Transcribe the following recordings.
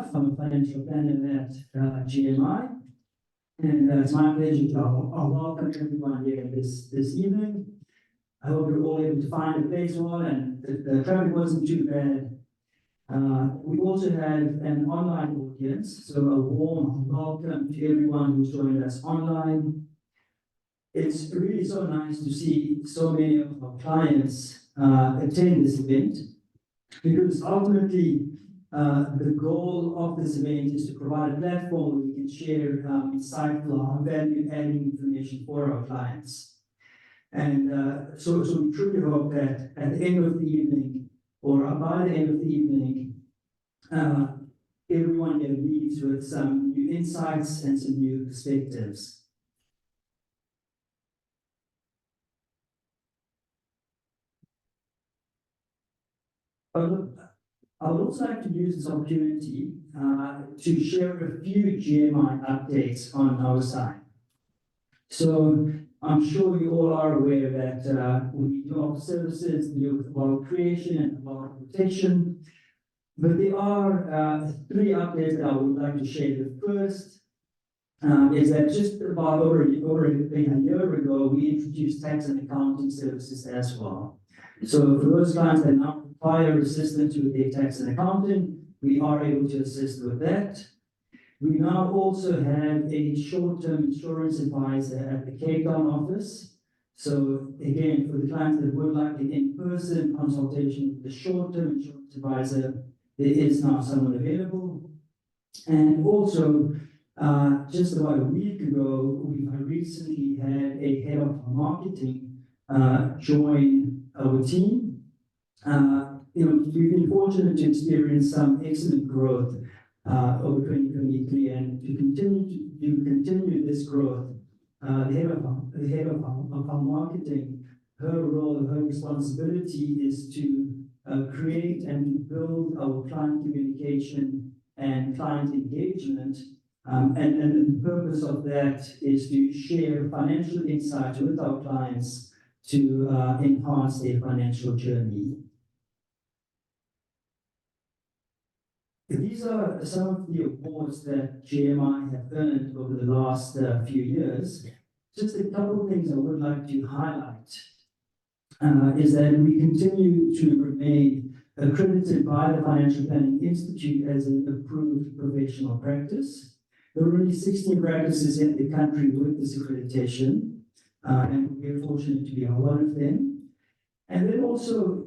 Velaphi. I'm a financial planner at GMI, and it's my pleasure to welcome everyone here this evening. I hope you're all able to find a place well, and the traffic wasn't too bad. We also have an online audience, so a warm welcome to everyone who's joined us online. It's really so nice to see so many of our clients attend this event, because ultimately the goal of this event is to provide a platform where we can share insightful, value-adding information for our clients. And so we truly hope that at the end of the evening, or by the end of the evening, everyone here leaves with some new insights and some new perspectives. I would also like to use this opportunity to share a few GMI updates on our side. So I'm sure you all are aware that we do offer services to do with wealth creation and wealth protection, but there are three updates that I would like to share. The first is that just about over a year ago, we introduced tax and accounting services as well. So for those clients that now require assistance with their tax and accounting, we are able to assist with that. We now also have a short-term insurance advisor at the Cape Town office. So again, for the clients that would like an in-person consultation with the short-term insurance advisor, there is now someone available. And also, just about a week ago, we recently had a head of marketing join our team. We've been fortunate to experience some excellent growth over 2023, and to continue this growth, the head of our marketing, her role, her responsibility is to create and build our client communication and client engagement. And the purpose of that is to share financial insights with our clients to enhance their financial journey. These are some of the awards that GMI have earned over the last few years. Just a couple of things I would like to highlight is that we continue to remain accredited by the Financial Planning Institute as an approved professional practice. There are only 16 practices in the country with this accreditation, and we're fortunate to be one of them. And then also,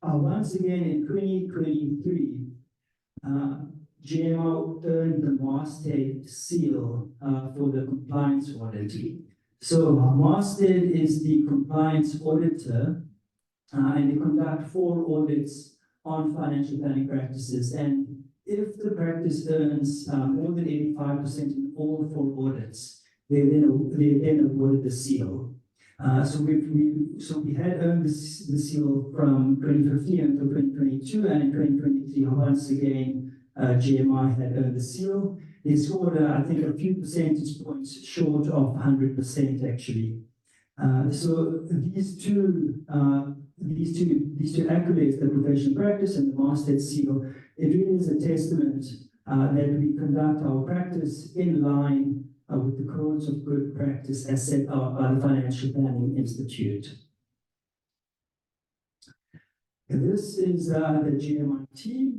once again in 2023, GMI earned the Masthead seal for the compliance audit. So Masthead is the compliance auditor, and they conduct 4 audits on financial planning practices. And if the practice earns more than 85% in all 4 audits, they then awarded the seal. So we had earned the seal from 2015 until 2022, and in 2023, once again, GMI had earned the seal. They scored, I think, a few percentage points short of 100%, actually. So these two accolades, the professional practice and the Masthead seal, it really is a testament that we conduct our practice in line with the codes of good practice as set out by the Financial Planning Institute. And this is the GMI team.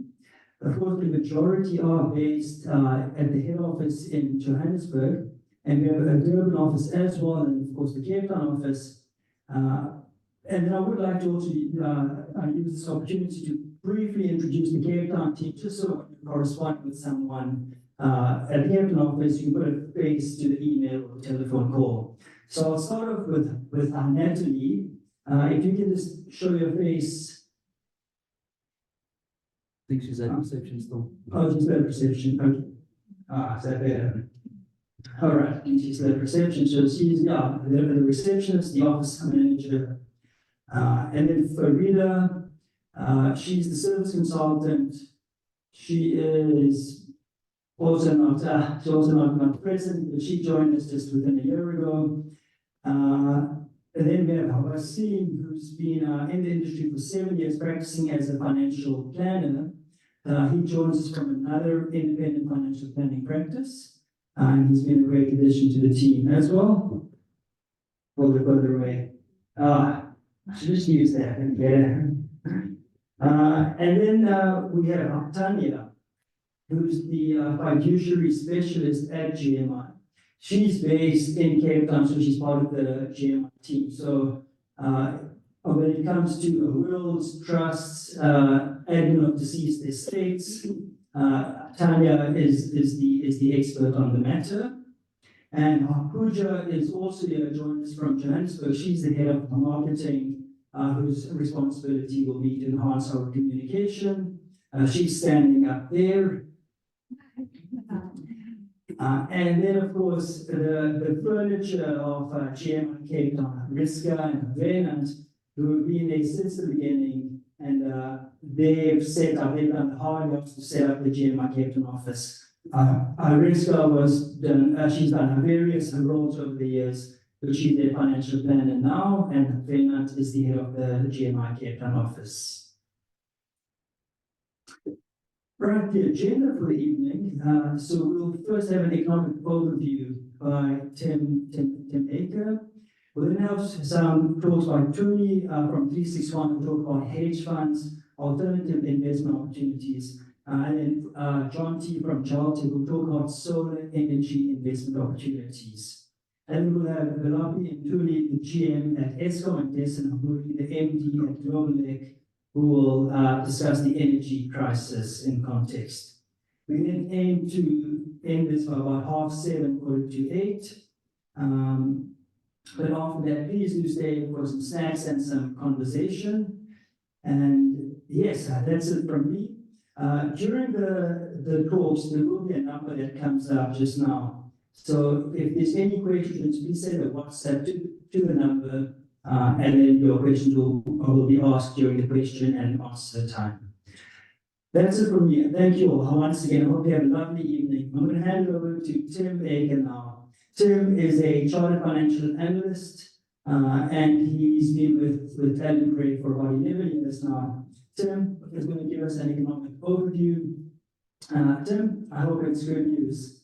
Of course, the majority are based at the head office in Johannesburg, and we have a Durban office as well, and of course the Cape Town office. And then I would like to also use this opportunity to briefly introduce the Cape Town team, just so you correspond with someone at the Cape Town office. You put a face to the email or telephone call. So I'll start off with Ntuli. If you can just show your face. I think she's at reception still. Oh, she's at reception. Okay. Is that better? All right. She's at reception. So she's the receptionist, the office manager. And then Farida, she's the service consultant. She is also not present, but she joined us just within a year ago. And then we have Wasim, who's been in the industry for 7 years, practicing as a financial planner. He joins us from another independent financial planning practice, and he's been a great addition to the team as well. Further away. I should just use that. Yeah. And then we have Tanya, who's the fiduciary specialist at GMI. She's based in Cape Town, so she's part of the GMI team. So when it comes to wills, trusts, admin of deceased estates, Tanya is the expert on the matter. And Pooja is also here, joined us from Johannesburg. She's the head of marketing, whose responsibility will be to enhance our communication. She's standing up there. And then, of course, the furniture of GMI Cape Town, Riska and Venant, who have been there since the beginning, and they've done the hard work to set up the GMI Cape Town office. Riska she's done various roles over the years, but she's their financial planner now, and Venant is the head of the GMI Cape Town office. Right, the agenda for the evening. So we'll first have an economic overview by Tim Acker. We'll then have some talks by Tumi from 361. We'll talk about hedge funds, alternative investment opportunities. And then Jonty from Jaltec will talk about solar energy investment opportunities. And we'll have Velaphi and Ntuli, the GM at Eskom, and Dhesen, Moodley, the MD at Globeleq, who will discuss the energy crisis in context. We then aim to end this by about 7:30, 7:45. But after that, please do stay for some snacks and some conversation. And yes, that's it from me. During the talks, there will be a number that comes up just now. So if there's any questions, please send a WhatsApp to the number, and then your questions will be asked during the question and answer time. That's it from me. Thank you all once again. I hope you have a lovely evening. I'm going to hand it over to Tim Acker now. Tim is a chartered financial analyst, and he's been with Allan Gray for about 11 years now. Tim is going to give us an economic overview. Tim, I hope it's good news.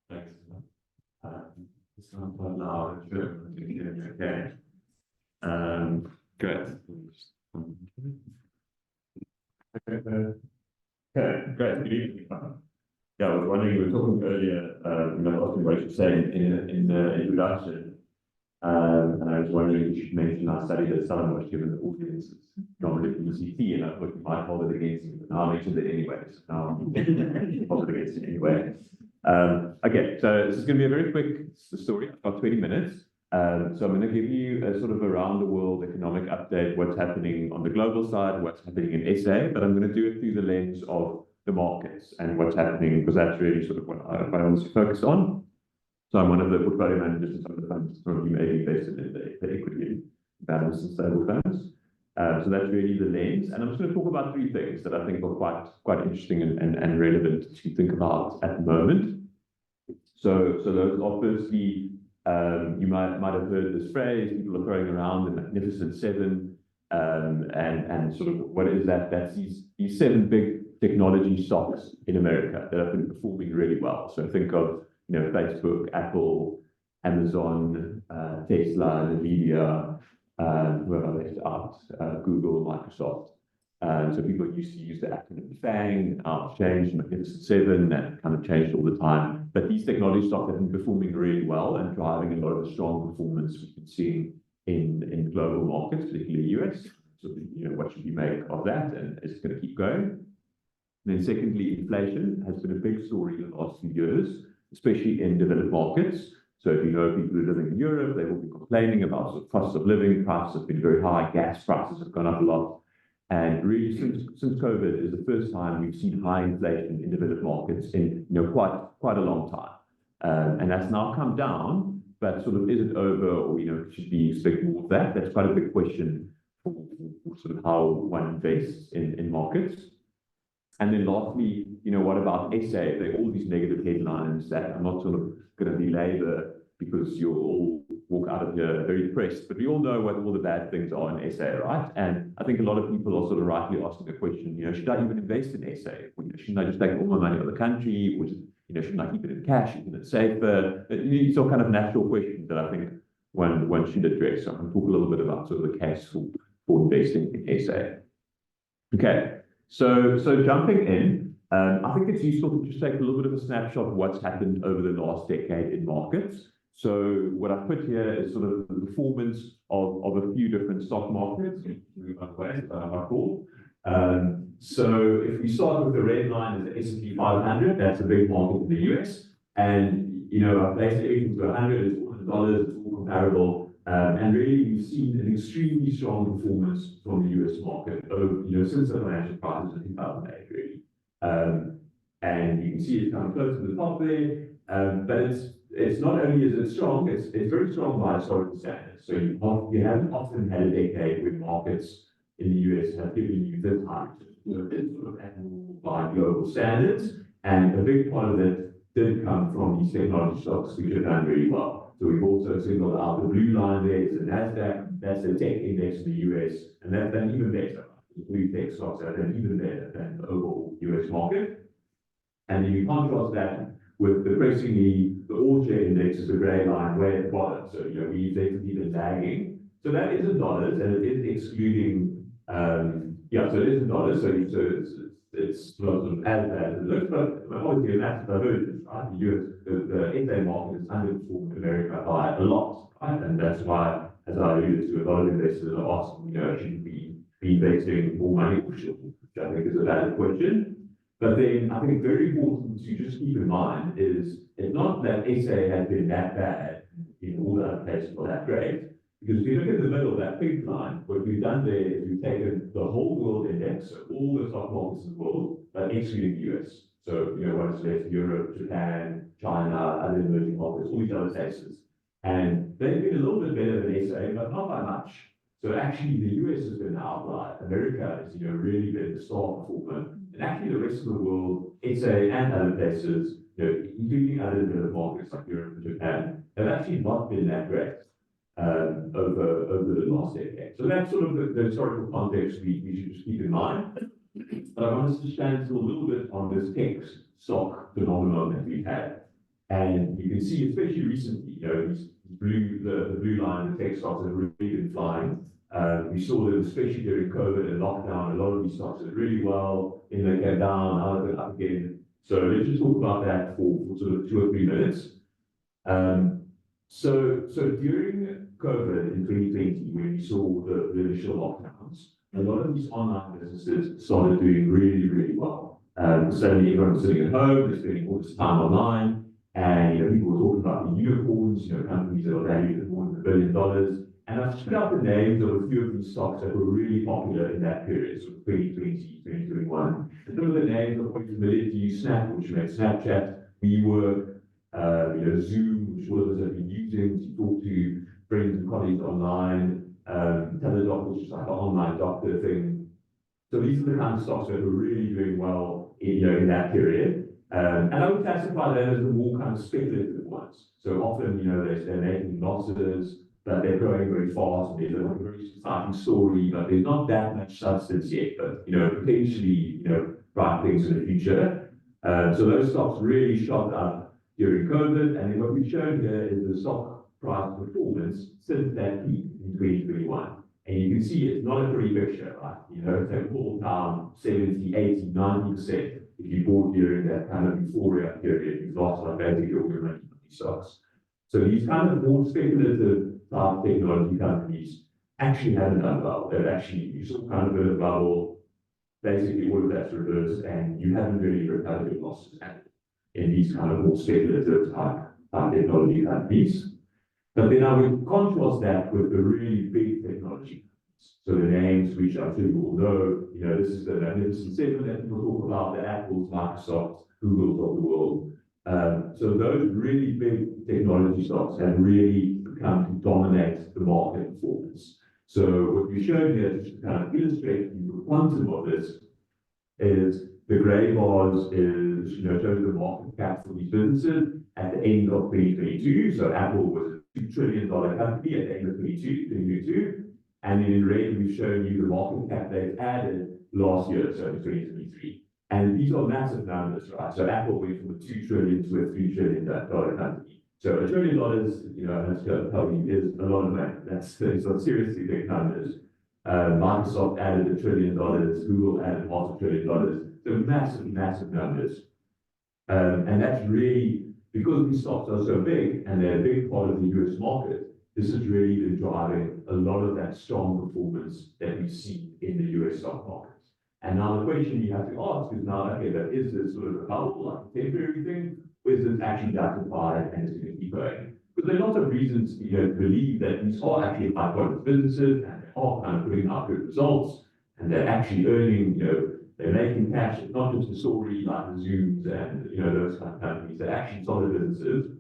Thanks. It's not quite loud. Okay. Great. Okay, great. Good evening. Yeah, I was wondering, we were talking earlier, asking what you said in the introduction, and I was wondering if you should mention I studied at Stellenbosch, given the audience is normally from UCT, and I thought you might hold it against me, but now I mentioned it anyway, so now I'm hold it against it anyway. Okay, so this is going to be a very quick story. I've got 20 minutes. So I'm going to give you a sort of around the world economic update, what's happening on the global side, what's happening in SA, but I'm going to do it through the lens of the markets and what's happening, because that's really sort of what I also focus on. So I'm one of the portfolio managers in some of the funds from you may be invested in the equity balance and stable funds. So that's really the lens. And I'm just going to talk about three things that I think are quite interesting and relevant to think about at the moment. So those are firstly, you might have heard this phrase, people are throwing around the Magnificent Seven, and sort of what is that? That's these 7 big technology stocks in America that have been performing really well. So think of Facebook, Apple, Amazon, Tesla, Nvidia, whoever I left out, Google, Microsoft. So people used to use the acronym FANG, now changed Magnificent Seven, that kind of changed all the time. But these technology stocks have been performing really well and driving a lot of the strong performance we've been seeing in global markets, particularly US. So what should you make of that, and is it going to keep going? And then secondly, inflation has been a big story in the last few years, especially in developed markets. So if you know people who are living in Europe, they will be complaining about the cost of living. Prices have been very high, gas prices have gone up a lot. And really, since COVID is the first time we've seen high inflation in developed markets in quite a long time. And that's now come down, but sort of is it over, or should we expect more of that? That's quite a big question for sort of how one invests in markets. And then lastly, what about SA? There are all these negative headlines that I'm not sort of going to belabor, because you're all walk out of here very depressed. But we all know what all the bad things are in SA, right? And I think a lot of people are sort of rightly asking the question, should I even invest in SA? Shouldn't I just take all my money out of the country? Or shouldn't I keep it in cash? Isn't it safer? These are kind of natural questions that I think one should address. So I'm going to talk a little bit about sort of the case for investing in SA. Okay, so jumping in, I think it's useful to just take a little bit of a snapshot of what's happened over the last decade in markets. So what I've put here is sort of the performance of a few different stock markets. So if we start with the red line, is the S&P 500, that's a big market in the US. And, I've placed everything to 100, it's $100, it's all comparable. And really, we've seen an extremely strong performance from the US market, since the financial crisis in 2008, really. And you can see it's kind of close to the top there, but it's not only is it strong, it's very strong by historical standards. So you haven't often had a decade where markets in the US have given you this height. It's sort of abnormal by global standards, and a big part of it did come from these technology stocks, which have done really well. So we've also singled out the blue line there, it's the NASDAQ, that's the tech index in the US, and that's done even better. The blue tech stocks have done even better than the overall US market. And then you contrast that with depressingly, the all-share index is the gray line way at the bottom. So, we've effectively been lagging. So that is in dollars, and it is excluding, so it is in dollars. So it's not sort of as bad as it looks, but obviously a massive divergence, right? The SA market has underperformed America by a lot, right? And that's why, as I alluded to, a lot of investors are asking, should we be investing more money, which I think is a valid question. But then I think very important to just keep in mind is it's not that SA has been that bad in all the other places or that great. Because if you look at the middle of that pink line, what we've done there is we've taken the whole world index, so all the stock markets in the world, but excluding the US. So, what's left, Europe, Japan, China, other emerging markets, all these other places. And they've been a little bit better than SA, but not by much. So actually the US has been an outlier. America has, really been the star performer. And actually the rest of the world, SA and other places, including other developed markets like Europe and Japan, have actually not been that great over the last decade. So that's sort of the historical context we should just keep in mind. But I want us to stand still a little bit on this tech stock phenomenon that we've had. And you can see, especially recently, the blue line, the tech stocks have really been flying. We saw that especially during COVID and lockdown, a lot of these stocks did really well, and they came down, now they're up again. So let's just talk about that for sort of 2 or 3 minutes. So during COVID in 2020, when we saw the initial lockdowns, a lot of these online businesses started doing really, really well. Suddenly everyone was sitting at home, they're spending all this time online, and people were talking about the unicorns, companies that are valued at more than $1 billion. And I've split out the names of a few of these stocks that were really popular in that period, so 2020, 2021. And some of the names are quite familiar to you: Snap, which makes Snapchat, WeWork, Zoom, which all of us have been using to talk to friends and colleagues online, Teladoc, which is like an online doctor thing. So these are the kind of stocks that were really doing well in that period. And I would classify them as the more kind of speculative ones. So often, they're making losses, but they're growing very fast, and there's a very exciting story, but there's not that much substance yet, but, potentially, bright things in the future. So those stocks really shot up during COVID, and then what we've shown here is the stock price performance since that peak in 2021. And you can see it's not a pretty picture, right? It's all down 70, 80, 90%. If you bought during that kind of euphoria period, you've lost like basically all your money on these stocks. So these kind of more speculative type technology companies actually haven't done well. You saw kind of a bubble, basically all of that's reversed, and you haven't really recovered your losses in these kind of more speculative type technology companies. But then I would contrast that with the really big technology companies. So the names which I'm sure you all know, this is the Magnificent Seven that people talk about, the Apples, Microsoft, Googles of the world. So those really big technology stocks have really become to dominate the market performance. So what we've shown here, just to kind of illustrate the quantum of this, is the gray bars is, shows the market cap for these businesses at the end of 2022. So Apple was $2 trillion company at the end of 2022. And then in red, we've shown you the market cap they've added last year, so in 2023. And these are massive numbers, right? So Apple went from a $2 trillion to a $3 trillion company. So $1 trillion, that's probably is a lot of money. That's so seriously big numbers. Microsoft added $1 trillion, Google added $500 billion. So massive, massive numbers. And that's really, because these stocks are so big and they're a big part of the US market, this has really been driving a lot of that strong performance that we see in the US stock markets. And now the question you have to ask is now, okay, but is this sort of a bubble, like a temporary thing, or is this actually justified and it's going to keep going? Because there are lots of reasons, to believe that these are actually high quality businesses and they are kind of putting out good results and they're actually earning, they're making cash. It's not just a story like the Zooms and, those kind of companies. They're actually solid businesses.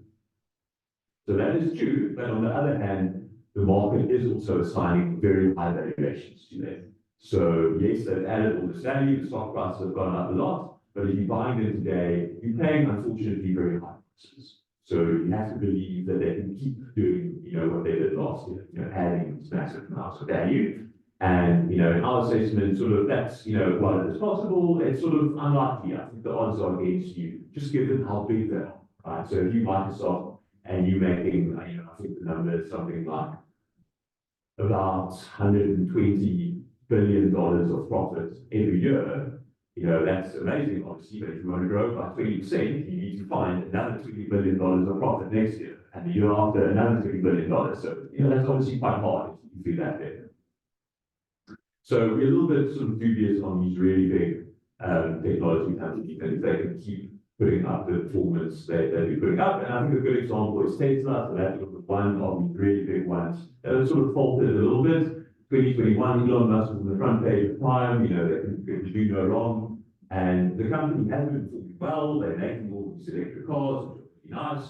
So that is true, but on the other hand, the market is also assigning very high valuations to them. So yes, they've added all this value, the stock prices have gone up a lot, but if you're buying them today, you're paying, unfortunately, very high prices. So you have to believe that they can keep doing, what they did last year, adding these massive amounts of value. And, in our assessment, sort of that's, while it is possible, it's sort of unlikely. I think the odds are against you, just given how big they are, right? So if you Microsoft and you're making, I think the number is something like about $120 billion of profit every year, that's amazing, obviously, but if you want to grow by 20%, you need to find another $20 billion of profit next year, and the year after, another $20 billion. So, that's obviously quite hard if you do that there. So we're a little bit sort of dubious on these really big technology companies, and if they can keep putting up the performance they'll be putting up. And I think a good example is Tesla. So that's one of these really big ones that has sort of faltered a little bit. 2021, Elon Musk was on the front page of Time, they could do no wrong. And the company has been performing well. They're making all these electric cars, which are pretty nice,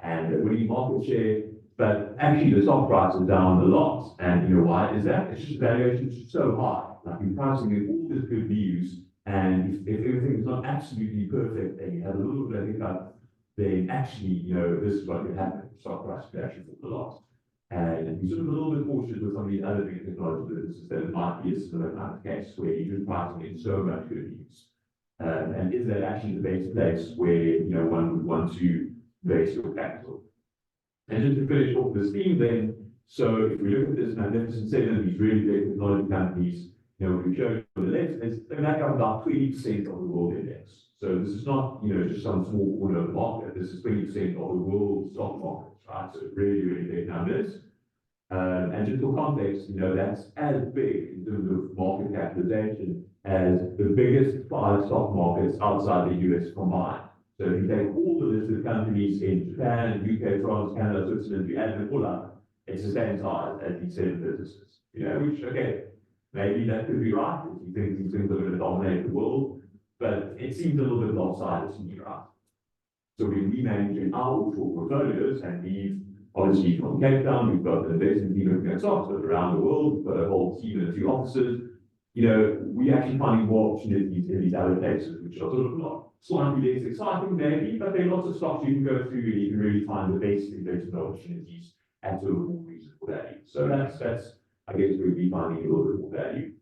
and they're winning market share. But actually, the stock price is down a lot. And why is that? It's just valuations are so high. Like you're pricing in all this good news, and if everything is not absolutely perfect and you have a little bit of hiccup, then actually, this is what could happen. The stock price could actually fall a lot. And we're sort of a little bit cautious with some of these other big technology businesses that it might be a similar kind of case where you're just pricing in so much good news. And is that actually the best place where one would want to base your capital? And just to finish off this theme then, so if we look at this Magnificent Seven, these really big technology companies, we've shown on the left, they make up about 20% of the world index. So this is not, just some small corner of the market. This is 20% of the world stock markets, right? So really, really big numbers. And just for context, that's as big in terms of market capitalization as the biggest 5 stock markets outside the US combined. So if you take all the listed companies in Japan, UK, France, Canada, Switzerland, you add them all up, it's the same size as these 7 businesses. Which, okay, maybe that could be right if you think these things are going to dominate the world, but it seems a little bit lopsided to me, right? So we manage in our offshore portfolios, and we've obviously from Cape Town, we've got the investment team looking at stocks, but around the world, we've got a whole team and a few offices. We actually finding more opportunities in these other places, which are sort of slightly less exciting, maybe, but there are lots of stocks you can go through and you can really find the best investment opportunities at sort of more reasonable value. So that's I guess we'll be finding a little bit more value.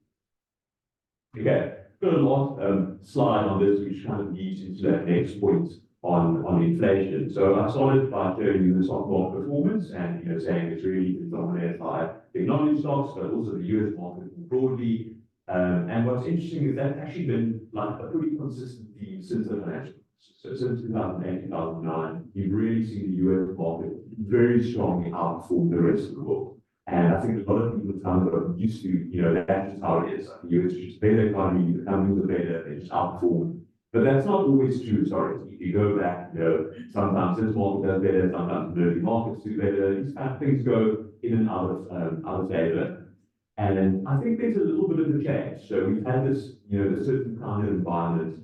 Okay, got a last slide on this, which kind of leads into that next point on inflation. So I started by showing you the stock market performance and saying it's really been dominated by technology stocks, but also the US market more broadly. And what's interesting is that's actually been like a pretty consistent theme since the financial crisis. So since 2008, 2009, you've really seen the US market very strongly outperform the rest of the world. And I think a lot of people kind of got used to, that's just how it is. Like the US is just better economy, the companies are better, they just outperform. But that's not always true, sorry. If you go back, sometimes this market does better, sometimes emerging markets do better. These kind of things go in and out of favor. And I think there's a little bit of a change. So we've had this, a certain kind of environment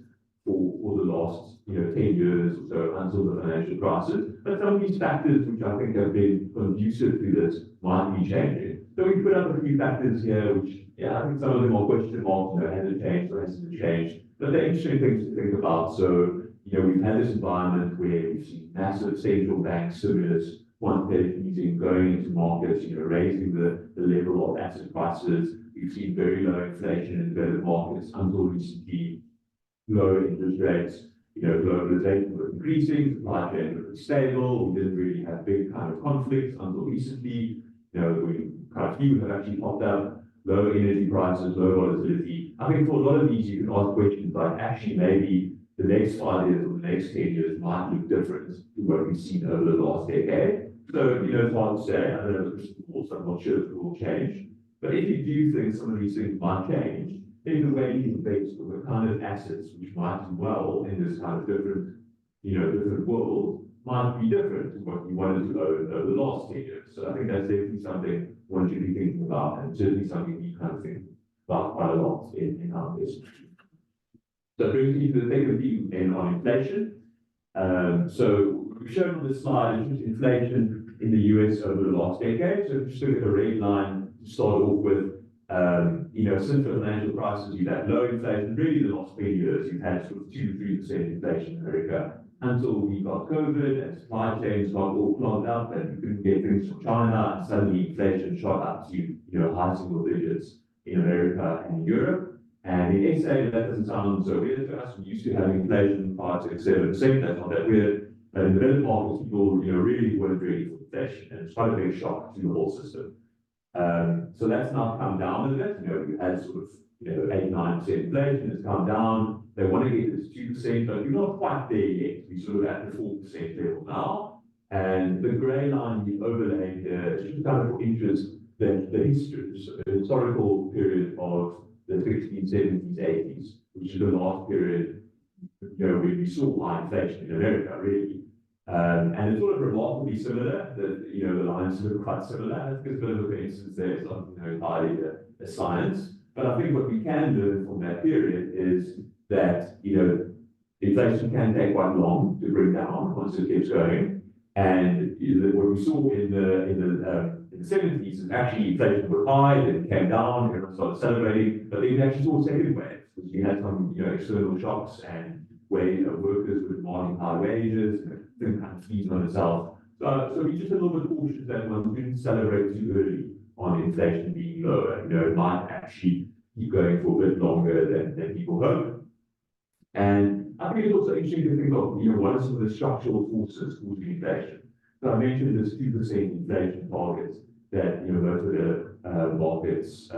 for the last, 10 years or so until the financial crisis. But some of these factors, which I think have been conducive to this, might be changing. So we put up a few factors here, which, I think some of them are question marks, has it changed or hasn't it changed? But they're interesting things to think about. So, we've had this environment where we've seen massive central bank stimulus quantitative easing, going into markets, raising the level of asset prices. We've seen very low inflation in developed markets until recently, low interest rates, globalization was increasing, supply chain was stable, we didn't really have big kind of conflicts until recently, we kind of few have actually popped up, low energy prices, low volatility. I think for a lot of these, you can ask questions like, actually, maybe the next 5 years or the next 10 years might look different to what we've seen over the last decade. So, it's hard to say. I don't know the crystal ball, so I'm not sure if it will change. But if you do think some of these things might change, then the way you invest or the kind of assets which might do well in this kind of different, different world might be different to what you wanted to own over the last 10 years. So I think that's definitely something one should be thinking about, and certainly something we kind of think about quite a lot in our investment. So it brings me to the second theme on inflation. So we've shown on this slide is just inflation in the US over the last decade. So just look at the red line to start off with. Since the financial crisis, you've had low inflation. Really, the last 20 years, you've had sort of 2 to 3% inflation in America until we got COVID and supply chains got all clogged up and we couldn't get things from China, and suddenly inflation shot up to high single digits in America and Europe. And in SA, that doesn't sound so weird to us. We used to have inflation 5, 6, 7%. That's not that weird. But in developed markets, people really weren't ready for inflation, and it's quite a big shock to the whole system. So that's now come down a bit. We had sort of 8, 9% inflation. It's come down. They want to get this 2%, but we're not quite there yet. We're sort of at the 4% level now. And the grey line we overlaid here is just kind of for interest that the historical period of the 60s, 70s, 80s, which is the last period where we saw high inflation in America, really. And it's sort of remarkably similar, that the lines look quite similar. It's a bit of a coincidence there, it's not entirely a science. But I think what we can learn from that period is that inflation can take quite long to bring down once it keeps going. And what we saw in the 70s is actually inflation was high, then it came down, everyone started celebrating, but then we actually saw a second wave because we had some external shocks and where workers were demanding high wages, and kind of feeding on itself. So we're just a little bit cautious that one didn't celebrate too early on inflation being lower. It might actually keep going for a bit longer than people hope. And I think it's also interesting to think of, what are some of the structural forces causing inflation. So I mentioned this 2% inflation target that most of the markets,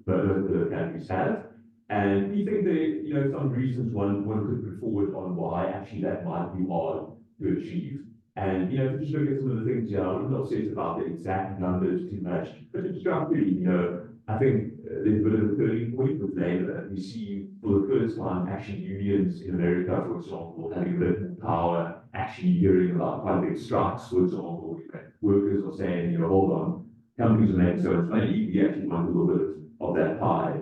most of the countries have. And we think that some reasons one could put forward on why actually that might be hard to achieve. And just look at some of the things I'm not serious about the exact numbers too much, but just structurally, I think there's a bit of a turning point with labor. We see for the first time actually unions in America, for example, having a bit more power, actually hearing about quite big strikes, for example. Workers are saying, hold on, companies are making so much money, we actually want a little bit of that pie,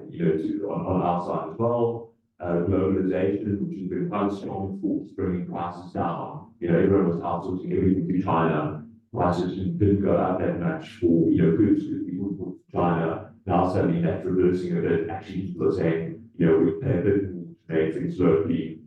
on our side as well. Globalization, which has been quite a strong force bringing prices down. Everyone was outsourcing everything to China. Prices didn't go up that much for goods that people bought to China. Now suddenly that's reversing a bit. Actually, people are saying, we pay a bit more to make things locally,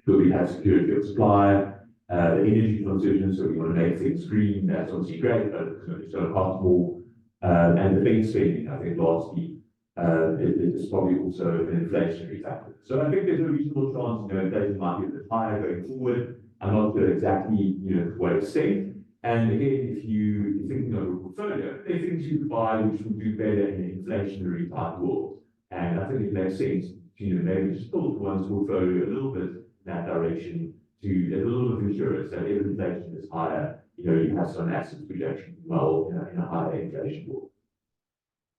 so we have security of supply. The energy transition, so we want to make things green. That's obviously great, but it's going to cost more. And the defense spending, I think, lastly, it is probably also an inflationary factor. So I think there's a reasonable chance, inflation might be a bit higher going forward. I'm not sure exactly, to what extent. And again, if you're thinking of a portfolio, there are things you can buy which will do better in an inflationary type world. And I think it makes sense to, maybe just build one's portfolio a little bit in that direction to a little bit of insurance that if inflation is higher, you have some assets which actually do well in a higher inflation world.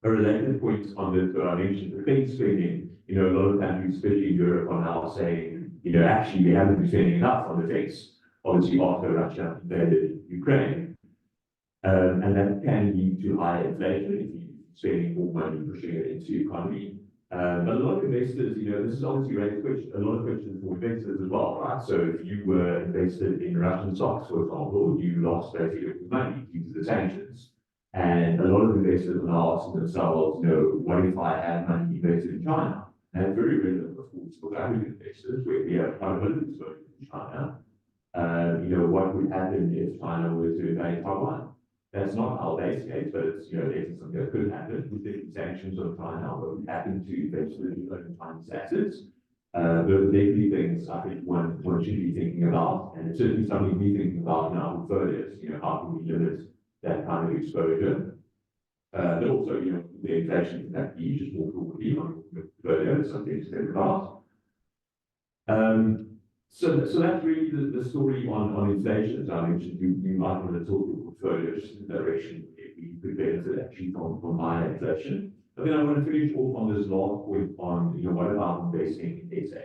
A related point on this, I mentioned defense spending. A lot of countries, especially in Europe, are now saying, actually, we haven't been spending enough on defense, obviously after Russia invaded Ukraine. And that can lead to higher inflation if you're spending more money pushing it into the economy. But a lot of investors, this is obviously raised a lot of questions for investors as well, right? So if you were invested in Russian stocks, for example, you lost basically your money due to the sanctions. And a lot of investors are now asking themselves, what if I had money invested in China? And that's very relevant, of course, for African investors, where we have quite a bit of exposure in China. what would happen if China were to invade Taiwan? That's not our base case, but it's, definitely something that could happen. We think sanctions on China, what would happen to eventually own Chinese assets. Those are definitely things I think one should be thinking about, and it's certainly something we're thinking about in our portfolios. How can we limit that kind of exposure? But also, the inflation that you just more broadly on your portfolio is something to think about. So that's really the story on inflation. As I mentioned, you might want to talk your portfolio just in the direction if we could benefit actually from higher inflation. But then I want to finish off on this last point on, what about investing in SA?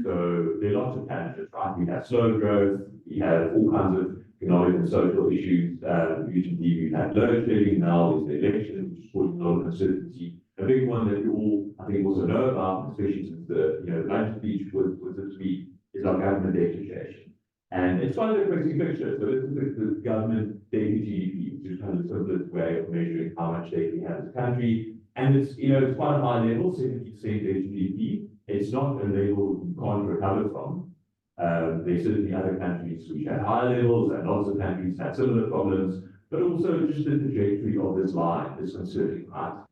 So there are lots of challenges, right? We have slow growth, we have all kinds of economic and social issues. Recently we've had load shedding, now is the election, which is causing a lot of uncertainty. A big one that we all, I think, also know about, especially since the budget speech was this week, is our government debt situation. And it's quite a depressing picture. So this is the government debt to GDP, which is kind of the simplest way of measuring how much debt we have as a country. And it's, it's quite a high level, 70% debt to GDP. It's not a level you can't recover from. There's certainly other countries which have higher levels, and lots of countries have similar problems, but also just the trajectory of this line is concerning, right?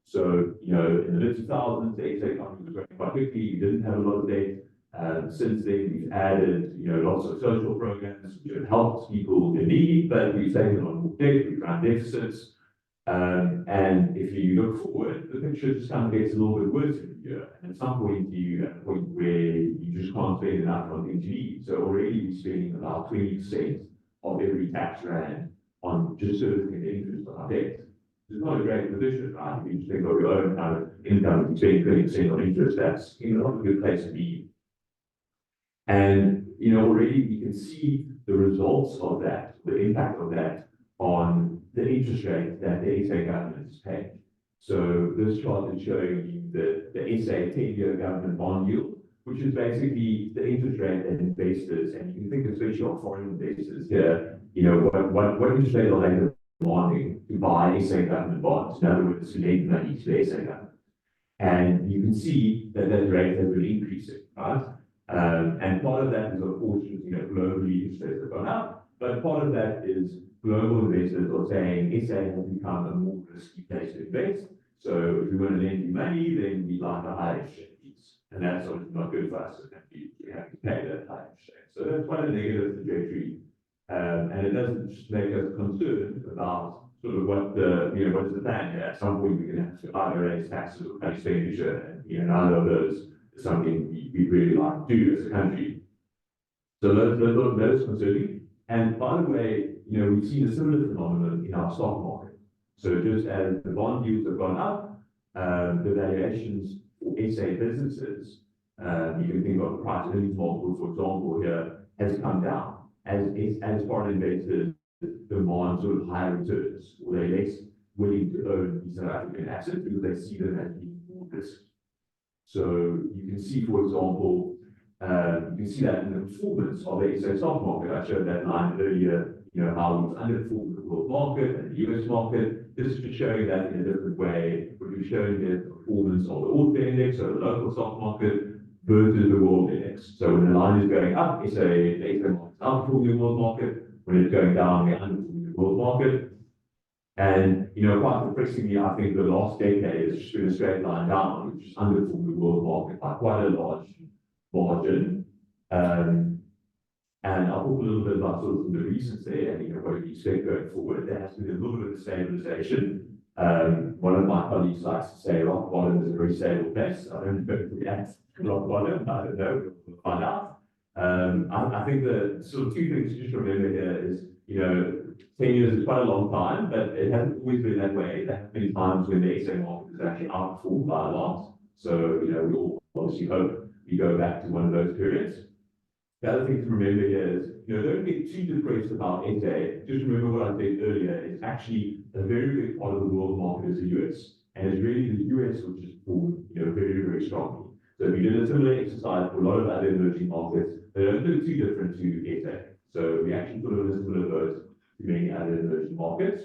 So, in the mid-2000s, the economy was growing quite quickly, we didn't have a lot of debt. Since then, we've added, lots of social programs which have helped people in need, but we've taken on more debt, we've run deficits. And if you look forward, the picture just kind of gets a little bit worse every year. And at some point, you're at a point where you just can't spend enough on things you need. So already we're spending about 20% of every tax rand on just servicing the interest on our debt. It's not a great position, right? If you just think of your own kind of income, you spend 20% on interest, that's not a good place to be. And, already we can see the results of that, the impact of that on the interest rate that the SA government is paying. So this chart is showing you the SA 10-year government bond yield, which is basically the interest rate that investors, and you can think especially of foreign investors here, what interest rate are they demanding to buy SA government bonds? In other words, to lend money to the SA government. And you can see that rate has been increasing, right? And part of that is, of course, globally interest rates have gone up, but part of that is global investors are saying SA has become a more risky place to invest. So if we want to lend you money, then we like a higher interest rate piece. And that's obviously not good for us as a country. We have to pay that high interest rate. So that's quite a negative trajectory. And it doesn't just make us concerned about sort of what is the plan here. At some point, we're going to have to either raise taxes or cut expenditure. And neither of those is something we really like to do as a country. So those concerning. And by the way, we've seen a similar phenomenon in our stock market. So just as the bond yields have gone up, the valuations for SA businesses, you can think of price earnings multiple, for example, here, has come down. As foreign investors demand sort of higher returns, or they're less willing to own these South African assets because they see them as being more risk. So you can see, for example, you can see that in the performance of the SA stock market. I showed that line earlier, how we've underperformed the world market and the US market. This is just showing that in a different way, but we're showing the performance of the Order Index, so the local stock market, versus the world index. So when the line is going up, the SA market is outperforming the world market. When it's going down, we're underperforming the world market. And, quite depressingly, I think the last decade has just been a straight line down, which is underperformed the world market by quite a large margin. And I'll talk a little bit about sort of the reasons there and what we expect going forward. There has been a little bit of stabilization. One of my colleagues likes to say rock bottom is a very stable place. I don't know if we have rock bottom, I don't know, we'll find out. I think the sort of two things to just remember here is, 10 years is quite a long time, but it hasn't always been that way. There have been times when the SA market is actually outperformed by a lot. So, we all obviously hope we go back to one of those periods. The other thing to remember here is, don't get too depressed about SA. Just remember what I said earlier, it's actually a very big part of the world market is the US. And it's really the US which is performed, very, very strongly. So if you did a similar exercise for a lot of other emerging markets, they don't look too different to SA. So we actually put in a similar boat to many other emerging markets.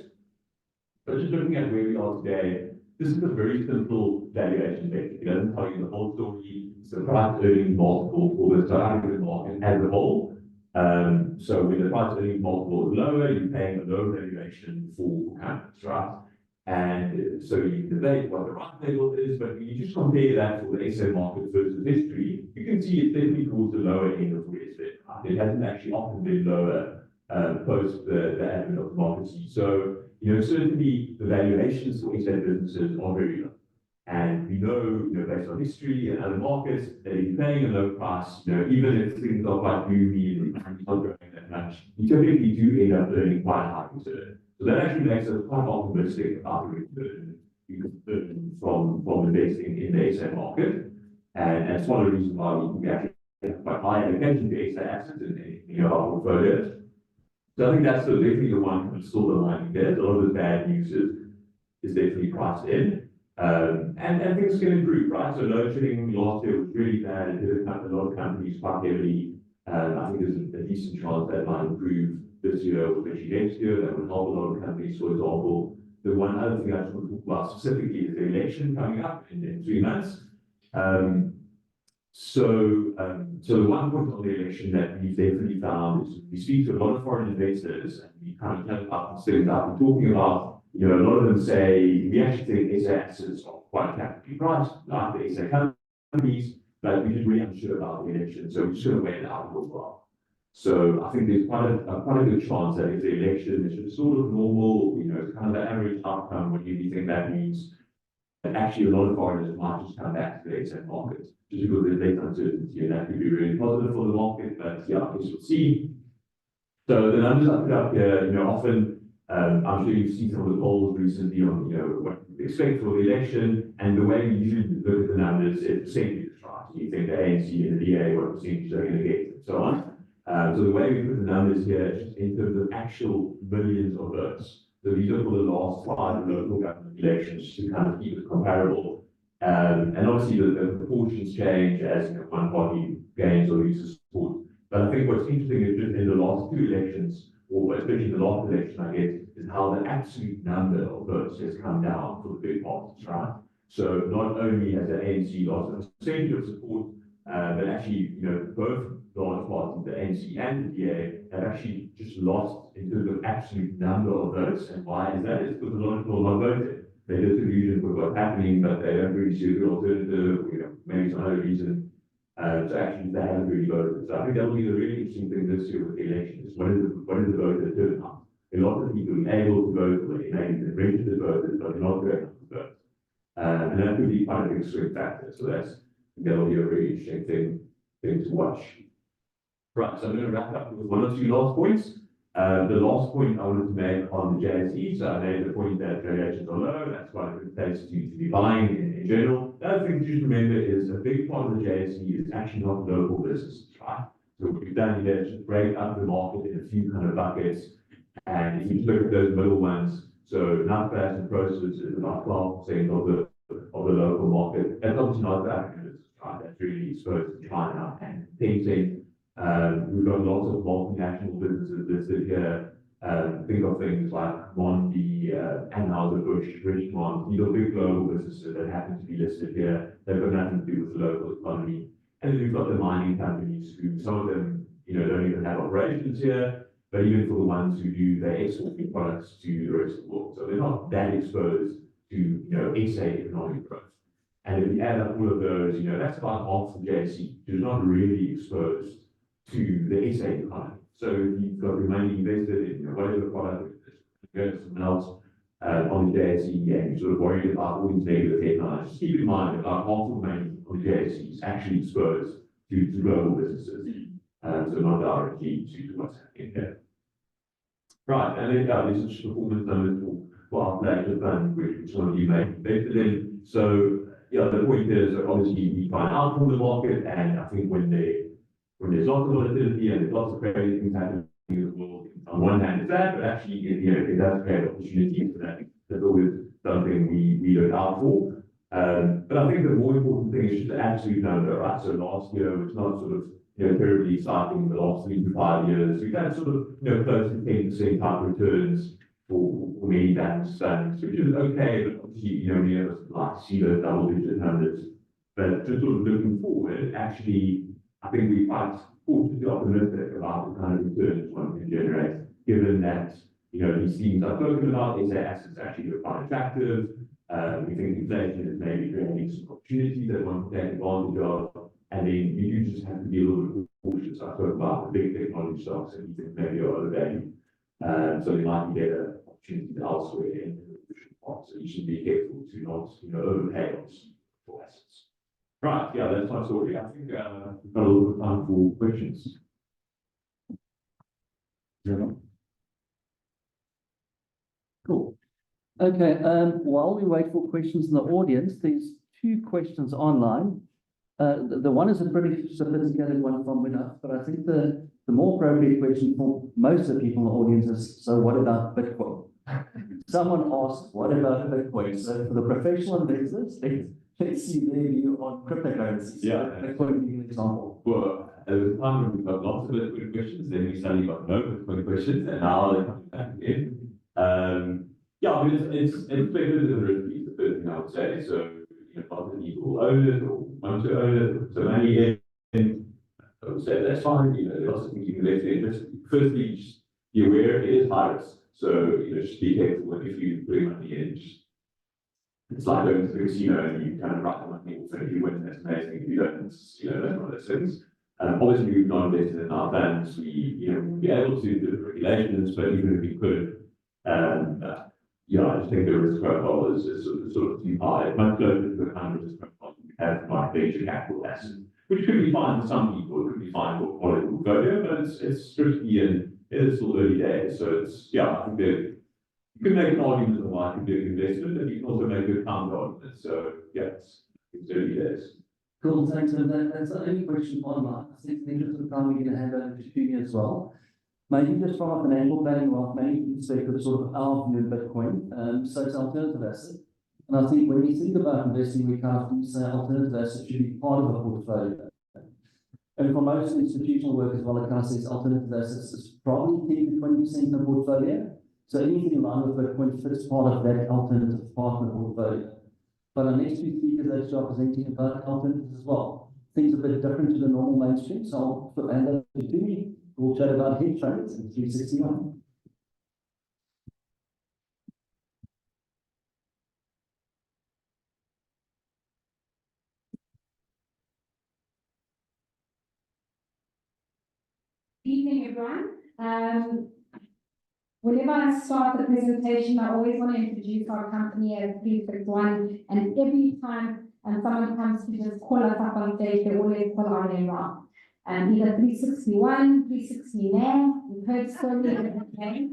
But just looking at where we are today, this is a very simple valuation metric. It doesn't tell you the whole story. It's the price earnings multiple for the South African market as a whole. So when the price earnings multiple is lower, you're paying a lower valuation for companies, right? And so you can debate what the right level is, but when you just compare that for the SA market versus history, you can see it's definitely towards the lower end of where it's been. Right? It hasn't actually often been lower post the advent of democracy. So, certainly the valuations for SA businesses are very low. And we know, based on history and other markets, that if you're paying a low price, even if things are quite gloomy and the economy's not growing that much, you typically do end up earning quite a high return. So that actually makes us quite optimistic about the return you can earn from investing in the SA market. And that's one of the reasons why we actually have quite high allocation to SA assets in our portfolios. So I think that's definitely the one kind of silver lining there. A lot of the bad news is definitely priced in. And things can improve, right? So load shedding last year was really bad. It hit a lot of companies quite heavily. I think there's a decent chance that might improve this year or especially next year. That would help a lot of companies. For example, the one other thing I just want to talk about specifically is the election coming up in 3 months. So the one point on the election that we've definitely found is we speak to a lot of foreign investors and we kind of tell about the things that we're talking about. A lot of them say we actually think SA assets are quite capitally priced, like the SA companies, but we didn't really understand about the election, so we should have waited out for a while. So I think there's quite a good chance that if the election is just sort of normal, kind of the average outcome, what you think that means, that actually a lot of foreigners might just come back to the SA market, just because there's less uncertainty, and that could be really positive for the market, but yeah, I guess we'll see. So the numbers I put up here, often, I'm sure you've seen some of the polls recently on, what you expect for the election, and the way we usually look at the numbers is percentages, right? You think the ANC and the DA, what percentages they're going to get, and so on. So the way we put the numbers here is just in terms of actual millions of votes. So these are for the last 5 local government elections to kind of keep it comparable. And obviously the proportions change as one party gains or loses support. But I think what's interesting is just in the last 2 elections, or especially the last election, I guess, is how the absolute number of votes has come down for the big parties, right? So not only has the ANC lost a percentage of support, but actually, both large parties, the ANC and the DA, have actually just lost in terms of absolute number of votes. And why is that? It's because a lot of people are not voting. They just illusion with what's happening, but they don't really see a good alternative, maybe some other reason. So actually, they haven't really voted. So I think that will be the really interesting thing this year with the elections. What is the voter turnout? A lot of people are able to vote, or maybe the registered voters, but they're not going to vote. And that could be quite a big swing factor. So that will be a really interesting thing to watch. Right, so I'm going to wrap up with 1 or 2 last points. The last point I wanted to make on the JSE, so I made the point that valuations are low, that's quite a good place to be buying in general. The other thing to just remember is a big part of the JSE is actually not local businesses, right? So what we've done here is just break up the market in a few kind of buckets, and if you look at those middle ones, so Naspers and Prosus is about 12% of the local market. That's obviously not the African business, right? That's really exposed to China and Tencent. We've got lots of multinational businesses listed here. Think of things like Moodley, Anheuser-Busch, Richemont. These are big global businesses that happen to be listed here. They've got nothing to do with the local economy. And then we've got the mining companies who, some of them, don't even have operations here. But even for the ones who do, they export their products to the rest of the world. So they're not that exposed to, SA economic growth. And if you add up all of those, that's about half the JSE, which is not really exposed to the SA economy. So if you've got your money invested in whatever product, something else on the JSE, and you're sort of worried about all these negative headlines, just keep in mind that about half of the money on the JSE is actually exposed to global businesses. So not directly to what's happening here. Right, and then this is just performance numbers for our flagship fund, which one of you may have invested in. So the point is obviously we try and outperform the market, and I think when there's lots of volatility and there's lots of crazy things happening in the world, on one hand it's bad, but actually it does create opportunities for that. That's always something we look out for. But I think the more important thing is just the absolute number, right? So last year was not sort of terribly exciting. The last 3 to 5 years, we've had sort of close to 10% type returns for many banks, which is okay, but obviously we never like to see those double-digit numbers. But just sort of looking forward, actually, I think we're quite cautiously optimistic about the kind of returns one can generate, given that, these themes I've spoken about, they say assets actually look quite attractive. We think inflation is maybe creating some opportunities that one can take advantage of. And then you do just have to be a little bit cautious. I spoke about the big technology stocks and you think maybe are overvalued. So there might be better opportunities elsewhere in the different parts. So you should be careful to not, overpay on for assets. Right, yeah, that's my story. I think we've got a little bit of time for questions. Cool. Okay, while we wait for questions in the audience, there's 2 questions online. The one is a pretty sophisticated one from Winner, but I think the more appropriate question for most of the people in the audience is, so what about Bitcoin? Someone asked, what about Bitcoin? So for the professional investors, let's see their view on cryptocurrencies. Yeah. Bitcoin being an example. Well, there was a time when we got lots of Bitcoin questions, then we suddenly got no Bitcoin questions, and now they're coming back again. Yeah, I mean, it's speculative and risky, is the first thing I would say. So, not that people own it or want to own it, so money in, I would say that's fine. There's lots of things you can invest in. Just firstly, just be aware it is high risk. So, just be careful if you bring money in. It's like going to the casino and you kind of write the money off, and if you win, that's amazing. If you don't, it's, that's one of those things. Obviously, we've not invested in our funds. We, we'll be able to do the regulations, but even if we could, I just think the risk profile is sort of too high. It might go to the kind of risk profile you have by venture capital assets, which could be fine for some people, it could be fine for quality portfolio, but it's tricky and it is still early days. So it's, I think that you can make an argument of why I can do an investment, but you can also make a counter argument. So it's early days. Cool, thanks. And that's the only question online. I think in the interest of time, we're going to hand over to Tumi as well. Maybe just from a financial planning wealth management perspective, sort of our view of Bitcoin. So it's alternative asset. And I think when we think about investing, we kind of say alternative assets should be part of a portfolio. And for most institutional work as well, it kind of says alternative assets is probably 10 to 20% of the portfolio. So anything in line with Bitcoin fits part of that alternative part of the portfolio. But our next 2 speakers actually are presenting about alternatives as well. Things a bit different to the normal mainstream. So I'll hand over to Tumi. We'll chat about hedge funds in 361. Evening, everyone. Whenever I start the presentation, I always want to introduce our company as 361, and every time someone comes to just call us up on stage, they always call our name wrong. Either 361, 369, we've heard so many different names.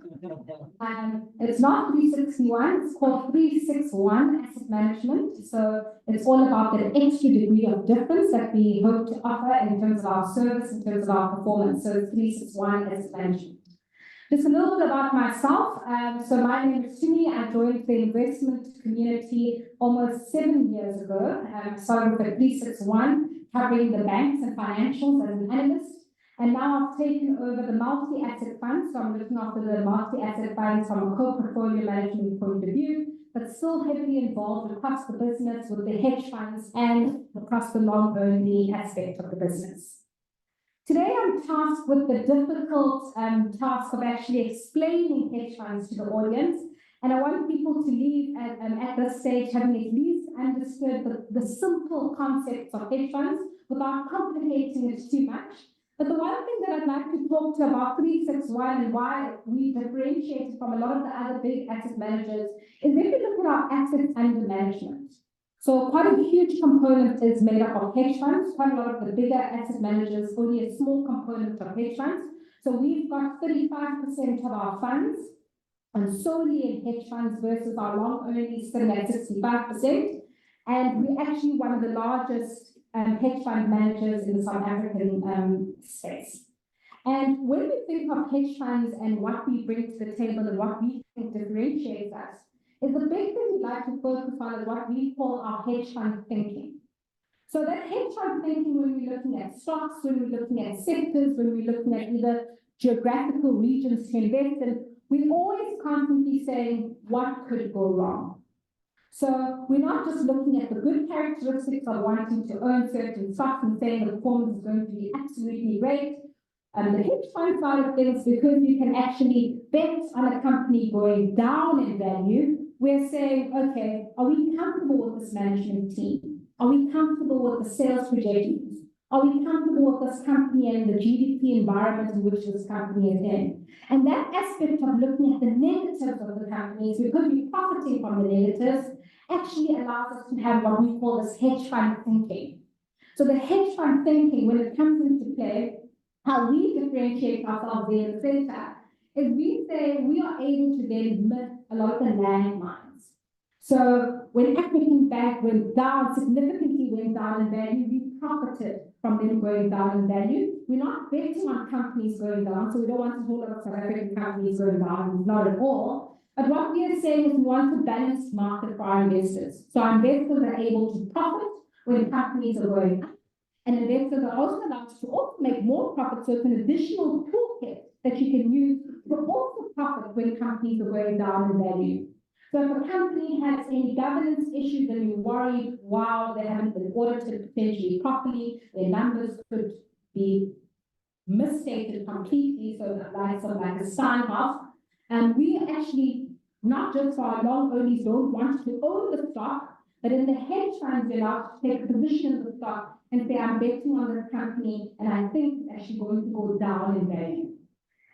It's not 361, it's called 361 Asset Management. So it's all about that extra degree of difference that we hope to offer in terms of our service, in terms of our performance. So it's 361 Asset Management. Just a little bit about myself. So my name is Tumi. I joined the investment community almost 7 years ago. Started with 361, covering the banks and financials as an analyst. And now I've taken over the multi-asset funds. So I'm looking after the multi-asset funds from a co-portfolio management point of view, but still heavily involved across the business with the hedge funds and across the long-only aspect of the business. Today, I'm tasked with the difficult task of actually explaining hedge funds to the audience. And I want people to leave at this stage having at least understood the simple concepts of hedge funds without complicating it too much. But the one thing that I'd like to talk to about 361 and why we differentiate from a lot of the other big asset managers is if you look at our assets under management. So quite a huge component is made up of hedge funds. Quite a lot of the bigger asset managers, only a small component of hedge funds. So we've got 35% of our funds and solely in hedge funds versus our long only sitting at 65%. And we're actually one of the largest hedge fund managers in the South African space. And when we think of hedge funds and what we bring to the table and what we think differentiates us, is the big thing we like to focus on is what we call our hedge fund thinking. So that hedge fund thinking, when we're looking at stocks, when we're looking at sectors, when we're looking at either geographical regions to invest in, we're always constantly saying, what could go wrong? So we're not just looking at the good characteristics of wanting to own certain stocks and saying the performance is going to be absolutely great. The hedge fund side of things, because you can actually bet on a company going down in value, we're saying, okay, are we comfortable with this management team? Are we comfortable with the sales projections? Are we comfortable with this company and the GDP environment in which this company is in? And that aspect of looking at the negatives of the companies, because we're profiting from the negatives, actually allows us to have what we call this hedge fund thinking. So the hedge fund thinking, when it comes into play, how we differentiate ourselves there in the center, is we say we are able to then miss a lot of the landmines. So when African Bank went down, significantly went down in value, we profited from them going down in value. We're not betting on companies going down, so we don't want a whole lot of South African companies going down, not at all. But what we are saying is we want a balanced market for our investors. So our investors are able to profit when companies are going up, and investors are also allowed to also make more profit, so it's an additional toolkit that you can use to also profit when companies are going down in value. So if a company has any governance issues and you're worried, wow, they haven't been audited potentially properly, their numbers could be misstated completely, so the likes of like a sign-off, and we actually, not just for our long onlys, don't want to own the stock, but in the hedge funds, we're allowed to take a position in the stock and say, I'm betting on this company, and I think it's actually going to go down in value.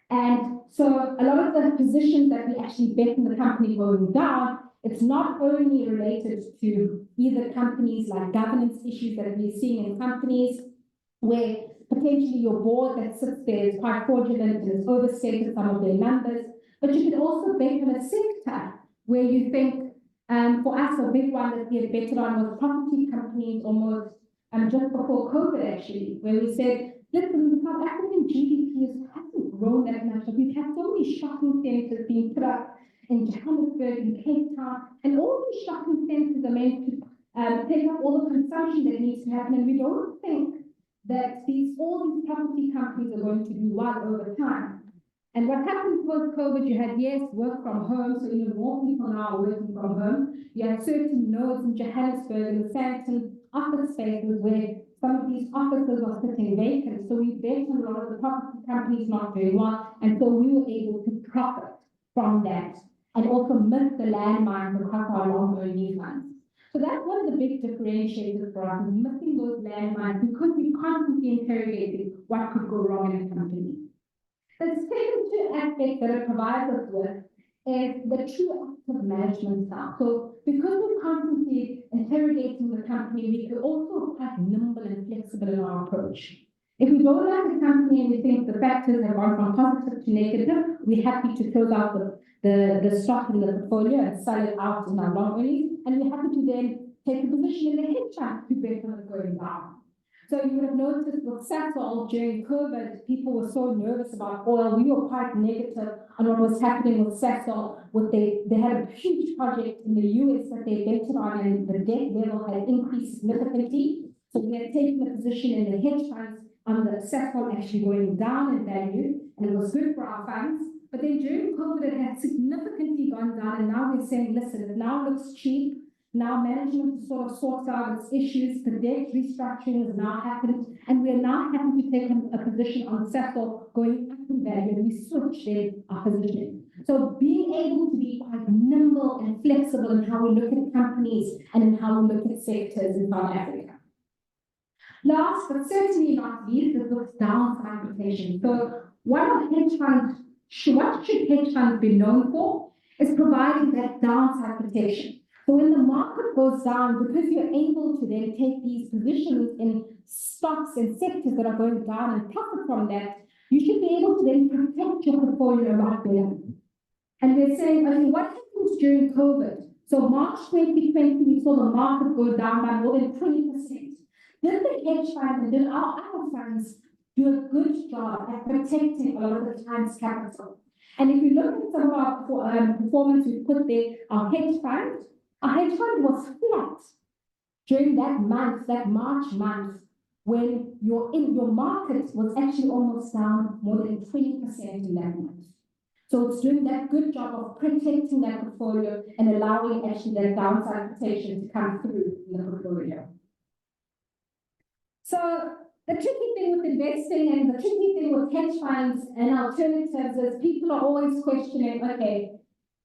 And so a lot of the positions that we actually bet in the company going down, it's not only related to either companies like governance issues that we're seeing in companies where potentially your board that sits there is quite fraudulent and has overstated some of their numbers, but you could also bet on a sector where you think, for us, a big one that we had betted on was property companies almost just before COVID actually, where we said, listen, the South African GDP hasn't grown that much. We've had so many shopping centres being put up in Johannesburg, in Cape Town, and all these shopping centres are meant to take up all the consumption that needs to happen, and we don't think that all these property companies are going to do well over time. And what happened with COVID, you had, yes, work from home, so even more people now are working from home. You had certain nodes in Johannesburg and the Sandton office spaces where some of these offices are sitting vacant. So we bet on a lot of the property companies not doing well, and so we were able to profit from that and also miss the landmines across our long-only funds. So that's one of the big differentiators for us, is missing those landmines because we constantly interrogating what could go wrong in a company. The second two aspects that it provides us with is the true active management style. So because we're constantly interrogating the company, we can also be quite nimble and flexible in our approach. If we don't like the company and we think the factors have gone from positive to negative, we're happy to close out the stock in the portfolio and sell it out in our long only, and we're happy to then take a position in the hedge fund to bet on it going down. So you would have noticed with Sasol during COVID, people were so nervous about oil. We were quite negative on what was happening with Sasol. They had a huge project in the US that they betted on, and the debt level had increased significantly. So we had taken a position in the hedge funds on the Sasol actually going down in value, and it was good for our funds. But then during COVID, it had significantly gone down, and now we're saying, listen, it now looks cheap. Now management sort of sorts out its issues, the debt restructuring has now happened, and we're now having to take a position on Sasol going up in value, and we switch then our positioning. So being able to be quite nimble and flexible in how we look at companies and in how we look at sectors in South Africa. Last, but certainly not least, is this downside protection. So what should hedge funds be known for? Is providing that downside protection. So when the market goes down, because you're able to then take these positions in stocks and sectors that are going down and profit from that, you should be able to then protect your portfolio a lot better. And we're saying, okay, what happens during COVID? So March 2020, we saw the market go down by more than 20%. Did the hedge funds and did our funds do a good job at protecting a lot of the client's capital? And if you look at some of our performance we put there, our hedge fund was flat during that month, that March month, when your market was actually almost down more than 20% in that month. So it's doing that good job of protecting that portfolio and allowing actually that downside protection to come through in the portfolio. So the tricky thing with investing and the tricky thing with hedge funds and alternatives is people are always questioning, okay,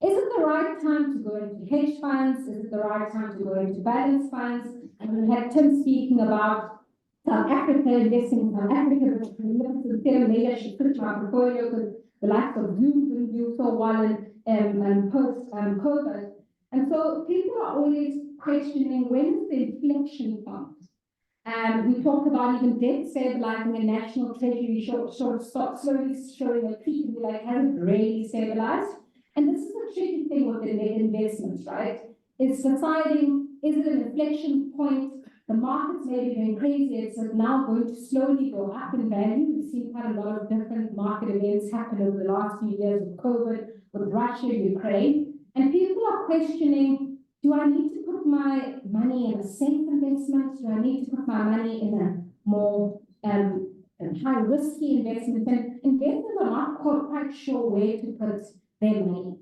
is it the right time to go into hedge funds? Is it the right time to go into balance funds? And we had Tim speaking about South Africa, investing in South Africa, which maybe I should put my portfolio because the likes of Zoom didn't do so well in post-COVID. And so people are always questioning when is the inflection point? We talked about even debt stabilizing and national treasury sort of start slowly showing a peak and be like, hasn't really stabilized. And this is the tricky thing with the investments, right? It's deciding, is it an inflection point? The markets may be going crazy, it's now going to slowly go up in value. We've seen quite a lot of different market events happen over the last few years with COVID, with Russia, Ukraine. And people are questioning, do I need to put my money in a safe investment? Do I need to put my money in a more high risky investment? And investors are not quite sure where to put their money.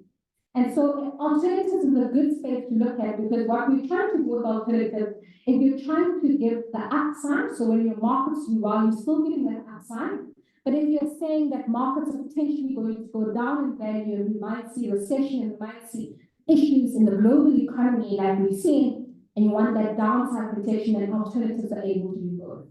And so alternatives is a good space to look at because what we're trying to do with alternatives is you're trying to give the upside. So when your markets do well, you're still giving that upside. But if you're saying that markets are potentially going to go down in value, and we might see recession, and we might see issues in the global economy like we've seen, and you want that downside protection, and alternatives are able to do both.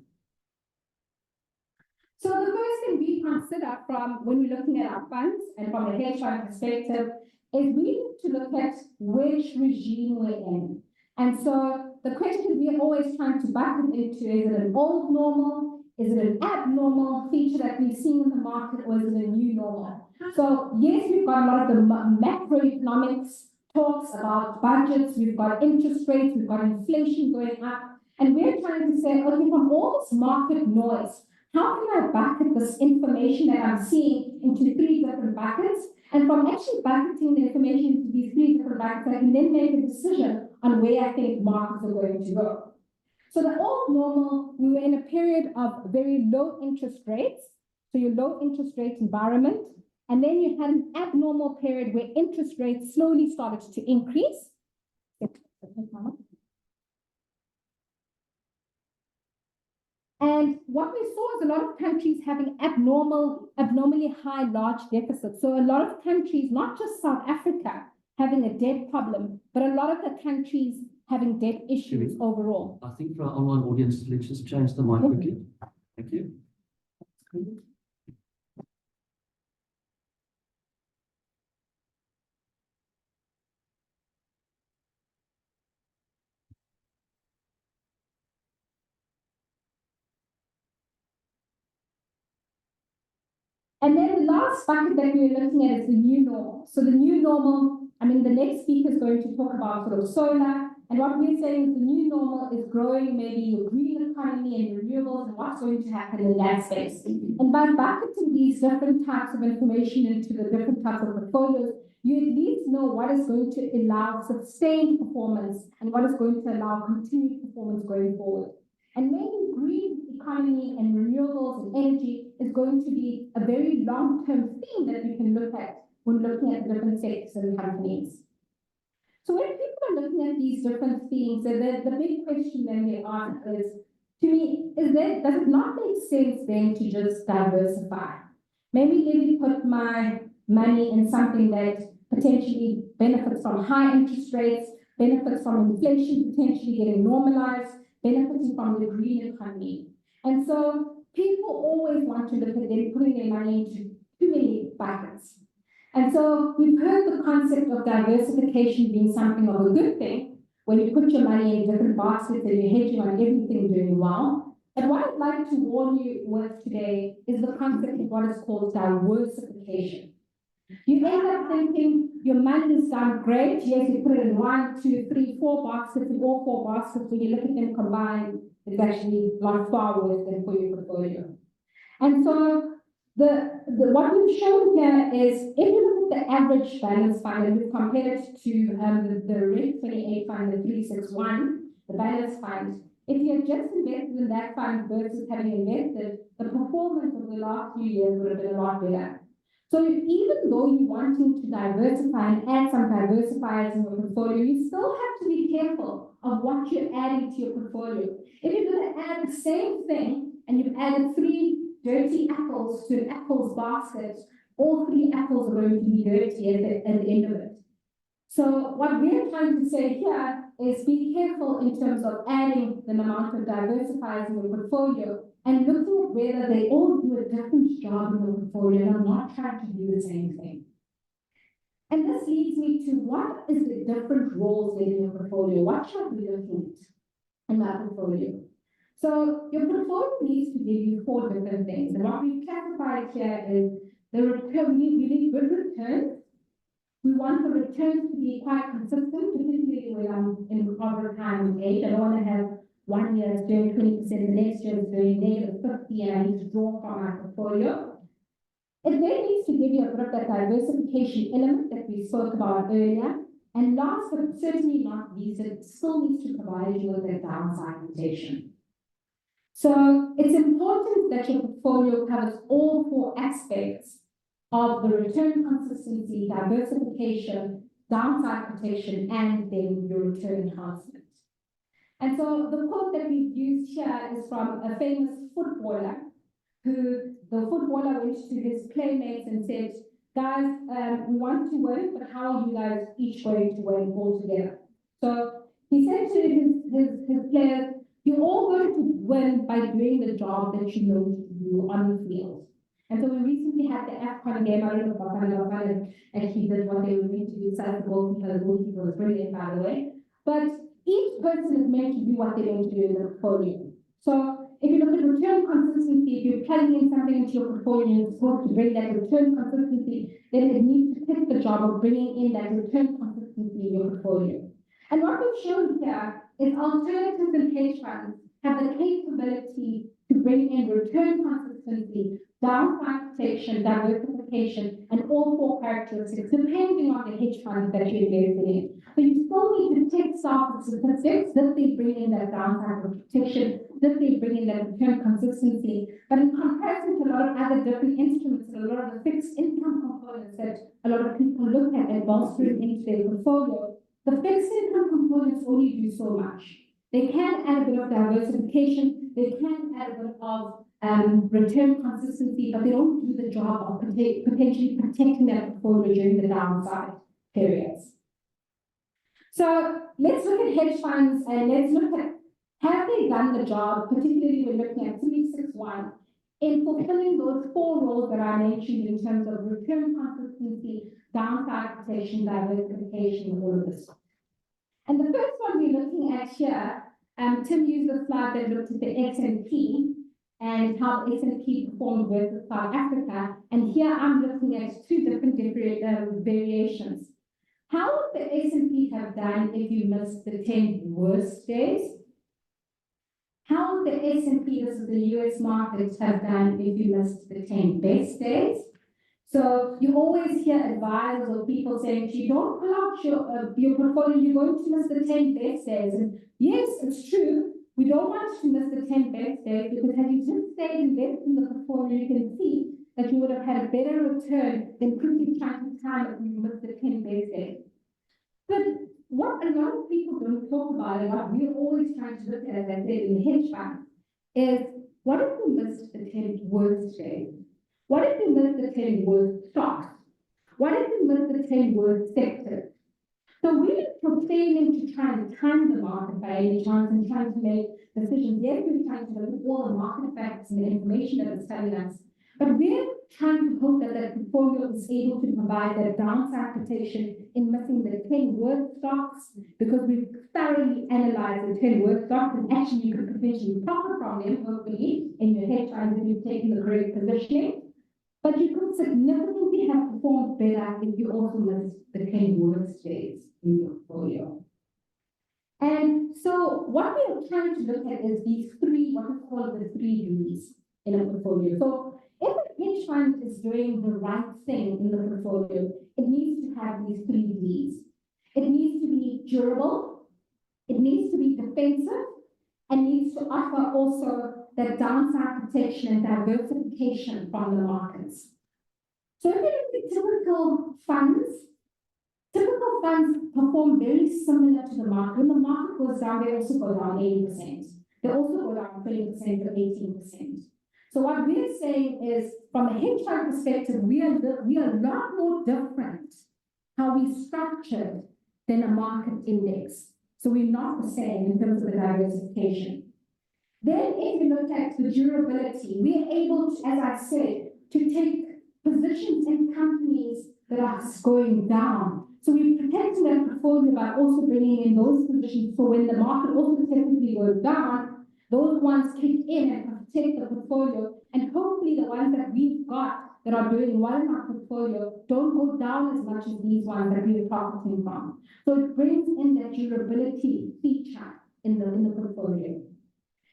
So the first thing we consider from when we're looking at our funds and from a hedge fund perspective is we need to look at which regime we're in. And so the question we're always trying to bucket into, is it an old normal? Is it an abnormal feature that we've seen in the market, or is it a new normal? So yes, we've got a lot of the macroeconomics talks about budgets, we've got interest rates, we've got inflation going up, and we're trying to say, okay, from all this market noise, how can I bucket this information that I'm seeing into 3 different buckets? And from actually bucketing the information into these 3 different buckets, I can then make a decision on where I think markets are going to go. So the old normal, we were in a period of very low interest rates, so your low interest rate environment, and then you had an abnormal period where interest rates slowly started to increase. And what we saw is a lot of countries having abnormally high large deficits. So a lot of countries, not just South Africa, having a debt problem, but a lot of the countries having debt issues overall. I think for our online audience, let's just change the mic quickly. Thank you. And then the last bucket that we're looking at is the new normal. So the new normal, I mean, the next speaker is going to talk about sort of solar. And what we're saying is the new normal is growing maybe your green economy and renewables and what's going to happen in that space. And by bucketing these different types of information into the different types of portfolios, you at least know what is going to allow sustained performance and what is going to allow continued performance going forward. And maybe green economy and renewables and energy is going to be a very long-term theme that we can look at when looking at the different sectors and companies. So when people are looking at these different themes, the big question then they ask is, to me, does it not make sense then to just diversify? Maybe let me put my money in something that potentially benefits from high interest rates, benefits from inflation potentially getting normalized, benefiting from the green economy. And so people always want to look at them putting their money into too many buckets. And so we've heard the concept of diversification being something of a good thing when you put your money in different baskets and you're hedging on everything doing well. But what I'd like to warn you with today is the concept of what is called diversification. You end up thinking your money is done great. Yes, you put it in 1, 2, 3, 4 baskets, and all 4 baskets, when you look at them combined, it's actually a lot far worse than for your portfolio. And so what we've shown here is if you look at the average balance fund and we've compared it to the REG 28 fund, the 361, the balance fund, if you had just invested in that fund versus having invested, the performance of the last few years would have been a lot better. So even though you're wanting to diversify and add some diversifiers in your portfolio, you still have to be careful of what you're adding to your portfolio. If you're going to add the same thing and you've added 3 dirty apples to an apples basket, all 3 apples are going to be dirty at the end of it. So what we're trying to say here is be careful in terms of adding the amount of diversifiers in your portfolio and looking at whether they all do a different job in your portfolio and are not trying to do the same thing. And this leads me to what is the different roles in your portfolio? What should we be looking at in that portfolio? So your portfolio needs to give you 4 different things. And what we've classified here is the return, we need good returns. We want the returns to be quite consistent, particularly when I'm in over time age. I don't want to have 1 year is doing 20%, the next year is doing -50, and I need to draw from my portfolio. It then needs to give you a bit of that diversification element that we spoke about earlier. And last but certainly not least, it still needs to provide you with that downside protection. So it's important that your portfolio covers all 4 aspects of the return consistency, diversification, downside protection, and then your return enhancement. And so the quote that we've used here is from a famous footballer who the footballer went to his playmates and said, guys, we want to win, but how are you guys each going to win all together? So he said to his players, you're all going to win by doing the job that you know to do on the field. And so we recently had the Acker game. I don't know if Bafana actually did what they were meant to do, besides the goalkeeper. The goalkeeper was brilliant, by the way. But each person is meant to do what they're meant to do in the portfolio. So if you look at return consistency, if you're plugging in something into your portfolio and it's supposed to bring that return consistency, then it needs to fit the job of bringing in that return consistency in your portfolio. And what we've shown here is alternatives and hedge funds have the capability to bring in return consistency, downside protection, diversification, and all 4 characteristics, depending on the hedge funds that you're investing in. So you still need to take stock of statistics that they bring in that downside protection, that they bring in that return consistency. But in comparison to a lot of other different instruments and a lot of the fixed income components that a lot of people look at and bolstering into their portfolio, the fixed income components only do so much. They can add a bit of diversification, they can add a bit of return consistency, but they don't do the job of potentially protecting that portfolio during the downside periods. So let's look at hedge funds and let's look at, have they done the job, particularly when looking at 361, in fulfilling those 4 roles that I mentioned in terms of return consistency, downside protection, diversification, and all of this. And the first one we're looking at here, Tim used a slide that looked at the S&P and how the S&P performed versus South Africa. And here I'm looking at 2 different variations. How would the S&P have done if you missed the 10 worst days? How would the S&P, this is the US markets, have done if you missed the 10 best days? So you always hear advisors or people saying, you don't pull out your portfolio, you're going to miss the 10 best days. And yes, it's true. We don't want to miss the 10 best days because had you just stayed invested in the portfolio, you can see that you would have had a better return than quickly trying to time if you missed the 10 best days. But what a lot of people don't talk about and what we're always trying to look at, as I said, in the hedge fund, is what if you missed the 10 worst days? What if you missed the 10 worst stocks? What if you missed the 10 worst sectors? So we're complaining to try and time the market by any chance and trying to make decisions. Yes, we're trying to look at all the market facts and the information that is telling us, but we're trying to hope that that portfolio is able to provide that downside protection in missing the 10 worst stocks, because we've thoroughly analyzed the 10 worst stocks and actually you could potentially profit from them, hopefully, in your hedge funds if you've taken the correct positioning. But you could significantly have performed better if you also missed the 10 worst days in your portfolio. And so what we are trying to look at is these 3, what is called the 3 Ds in a portfolio. So if a hedge fund is doing the right thing in the portfolio, it needs to have these 3 Ds. It needs to be durable, it needs to be defensive, and needs to offer also that downside protection and diversification from the markets. So if you look at typical funds perform very similar to the market. When the market goes down, they also go down 80%. They also go down 20% to 18%. So what we're saying is, from a hedge fund perspective, we are a lot more different how we structured than a market index. So we're not the same in terms of the diversification. Then if you look at the durability, we're able to, as I said, to take positions in companies that are going down. So we're protecting that portfolio by also bringing in those positions. So when the market also typically goes down, those ones kick in and protect the portfolio. And hopefully the ones that we've got that are doing well in our portfolio don't go down as much as these ones that we're profiting from. So it brings in that durability feature in the portfolio.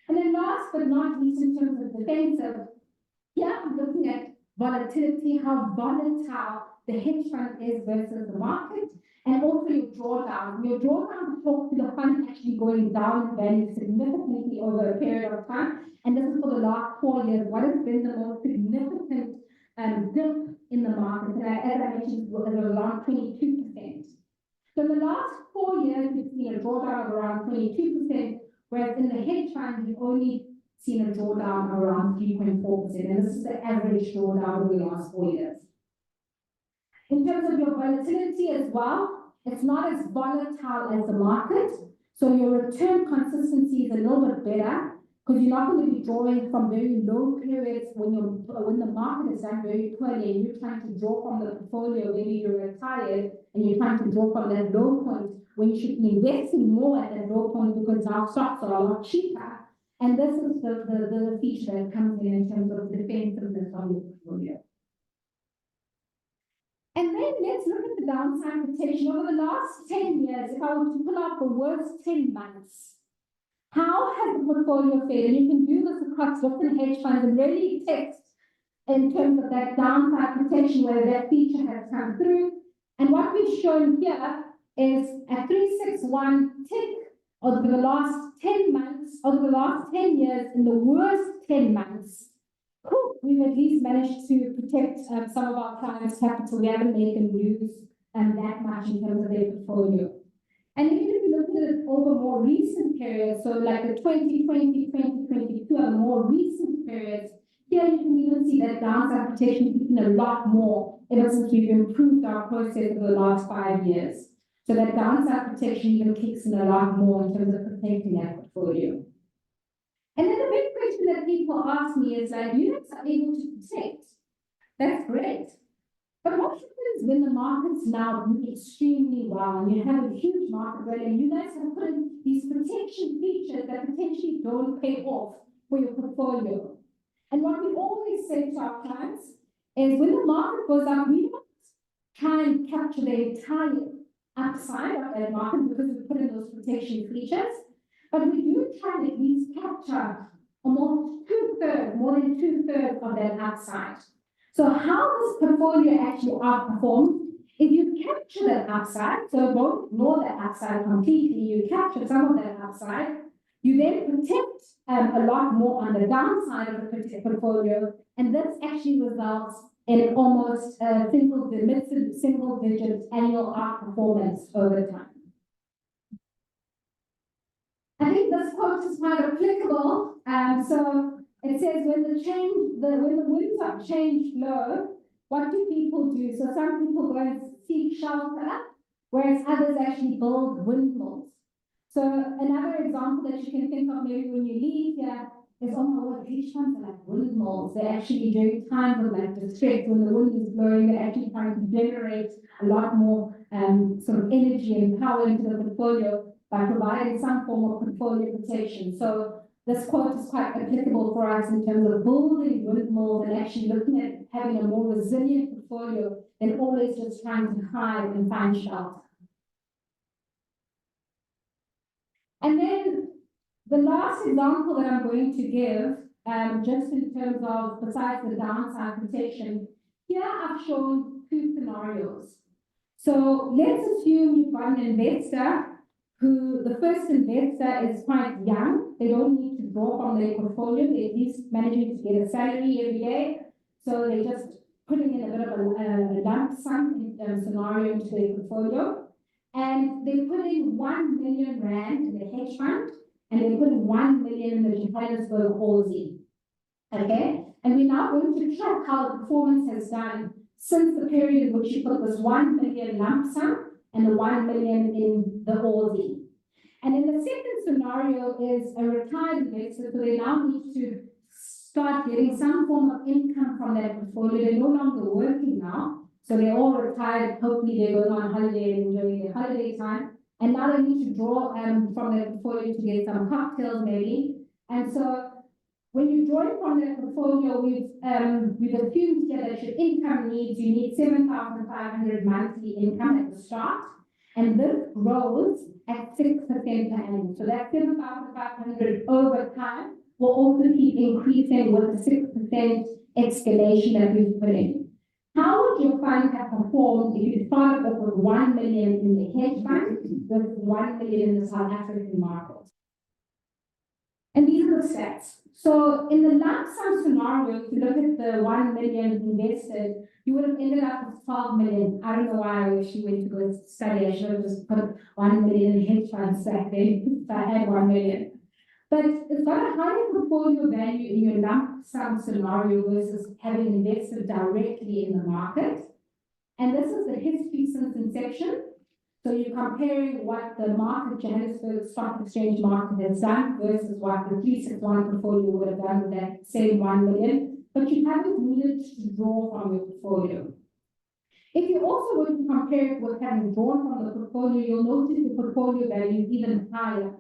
And then last but not least, in terms of defensive, yeah, I'm looking at volatility, how volatile the hedge fund is versus the market, and also your drawdown. Your drawdown talks to the fund actually going down in value significantly over a period of time, and this is for the last 4 years. What has been the most significant dip in the market? And as I mentioned, it was around 22%. So in the last 4 years, we've seen a drawdown of around 22%, whereas in the hedge fund, we've only seen a drawdown of around 3.4%, and this is the average drawdown over the last 4 years. In terms of your volatility as well, it's not as volatile as the market, so your return consistency is a little bit better because you're not going to be drawing from very low periods when the market is done very poorly and you're trying to draw from the portfolio, maybe you're retired and you're trying to draw from that low point when you should be investing more at that low point because now stocks are a lot cheaper. And this is the feature that comes in terms of defensiveness on your portfolio. And then let's look at the downside protection. Over the last 10 years, if I were to pull out the worst 10 months, how has the portfolio fared? And you can do this across different hedge funds and really text in terms of that downside protection, whether that feature has come through. And what we've shown here is a 361 tick over the last 10 months, over the last 10 years, in the worst 10 months. We've at least managed to protect some of our clients' capital. We haven't made them lose that much in terms of their portfolio. And even if you look at it over more recent periods, so like the 2020, 2022 are more recent periods, here you can even see that downside protection kicking a lot more ever since we've improved our process over the last 5 years. So that downside protection even kicks in a lot more in terms of protecting that portfolio. And then the big question that people ask me is like, you guys are able to protect. That's great. But what happens when the markets now do extremely well and you have a huge market rally and you guys have put in these protection features that potentially don't pay off for your portfolio? And what we always say to our clients is when the market goes up, we don't try and capture the entire upside of that market because we put in those protection features, but we do try and at least capture almost more than two-thirds of that upside. So how this portfolio actually outperforms, if you capture that upside, so don't ignore that upside completely, you capture some of that upside, you then protect a lot more on the downside of the portfolio, and this actually results in almost mid-single-digit annual outperformance over time. I think this quote is quite applicable. So it says, when the winds of change blow, what do people do? So some people go and seek shelter, whereas others actually build windmills. So another example that you can think of maybe when you leave here is, oh my word, hedge funds are like windmills. They're actually during times of like distress, when the wind is blowing, they're actually trying to generate a lot more sort of energy and power into the portfolio by providing some form of portfolio protection. So this quote is quite applicable for us in terms of building windmills and actually looking at having a more resilient portfolio than always just trying to hide and find shelter. And then the last example that I'm going to give, just in terms of besides the downside protection, here I've shown 2 scenarios. So let's assume you've got an investor who, the first investor is quite young. They don't need to draw from their portfolio. They're at least managing to get a salary every day. So they just putting in a bit of a lump sum scenario into their portfolio. And they put in 1 million rand in the hedge fund, and they put in 1 million in the Johannesburg Aussie. Okay? And we're now going to track how the performance has done since the period in which you put this 1 million lump sum and the 1 million in the Aussie. And in the second scenario is a retired investor, so they now need to start getting some form of income from their portfolio. They're no longer working now, so they're all retired. Hopefully they're going on holiday and enjoying their holiday time. And now they need to draw from their portfolio to get some cocktails maybe. And so when you draw from their portfolio, we've assumed here that your income needs, you need 7,500 monthly income at the start. And this grows at 6% per annum. So that 7,500 over time will also keep increasing with the 6% escalation that we've put in. How would your fund have performed if you started off with 1 million in the hedge fund versus 1 million in the South African market? And these are the stats. So in the lump sum scenario, if you look at the 1 million invested, you would have ended up with 12 million. I don't know why I actually went to go study. I should have just put 1 million in hedge funds back then if I had 1 million. But it's got a higher portfolio value in your lump sum scenario versus having invested directly in the market. And this is the history since inception. So you're comparing what the market, Johannesburg Stock Exchange market has done versus what the 361 portfolio would have done with that same 1 million, but you haven't needed to draw from your portfolio. If you also were to compare it with having drawn from the portfolio, you'll notice the portfolio value is even higher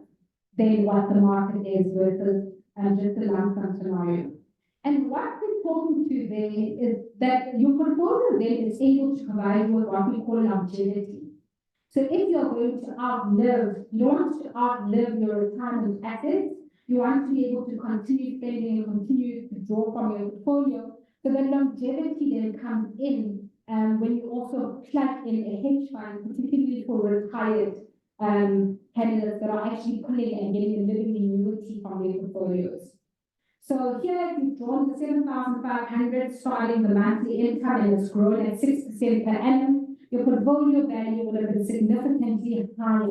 than what the market is versus just the lump sum scenario. And what we're talking to there is that your portfolio then is able to provide you with what we call longevity. So if you're going to outlive, you want to outlive your retirement assets, you want to be able to continue spending and continue to draw from your portfolio. So the longevity then comes in when you also plug in a hedge fund, particularly for retired candidates that are actually pulling and getting a living annuity from their portfolios. So here you've drawn the 7,500 starting the monthly income and it's grown at 6% per annum. Your portfolio value would have been significantly higher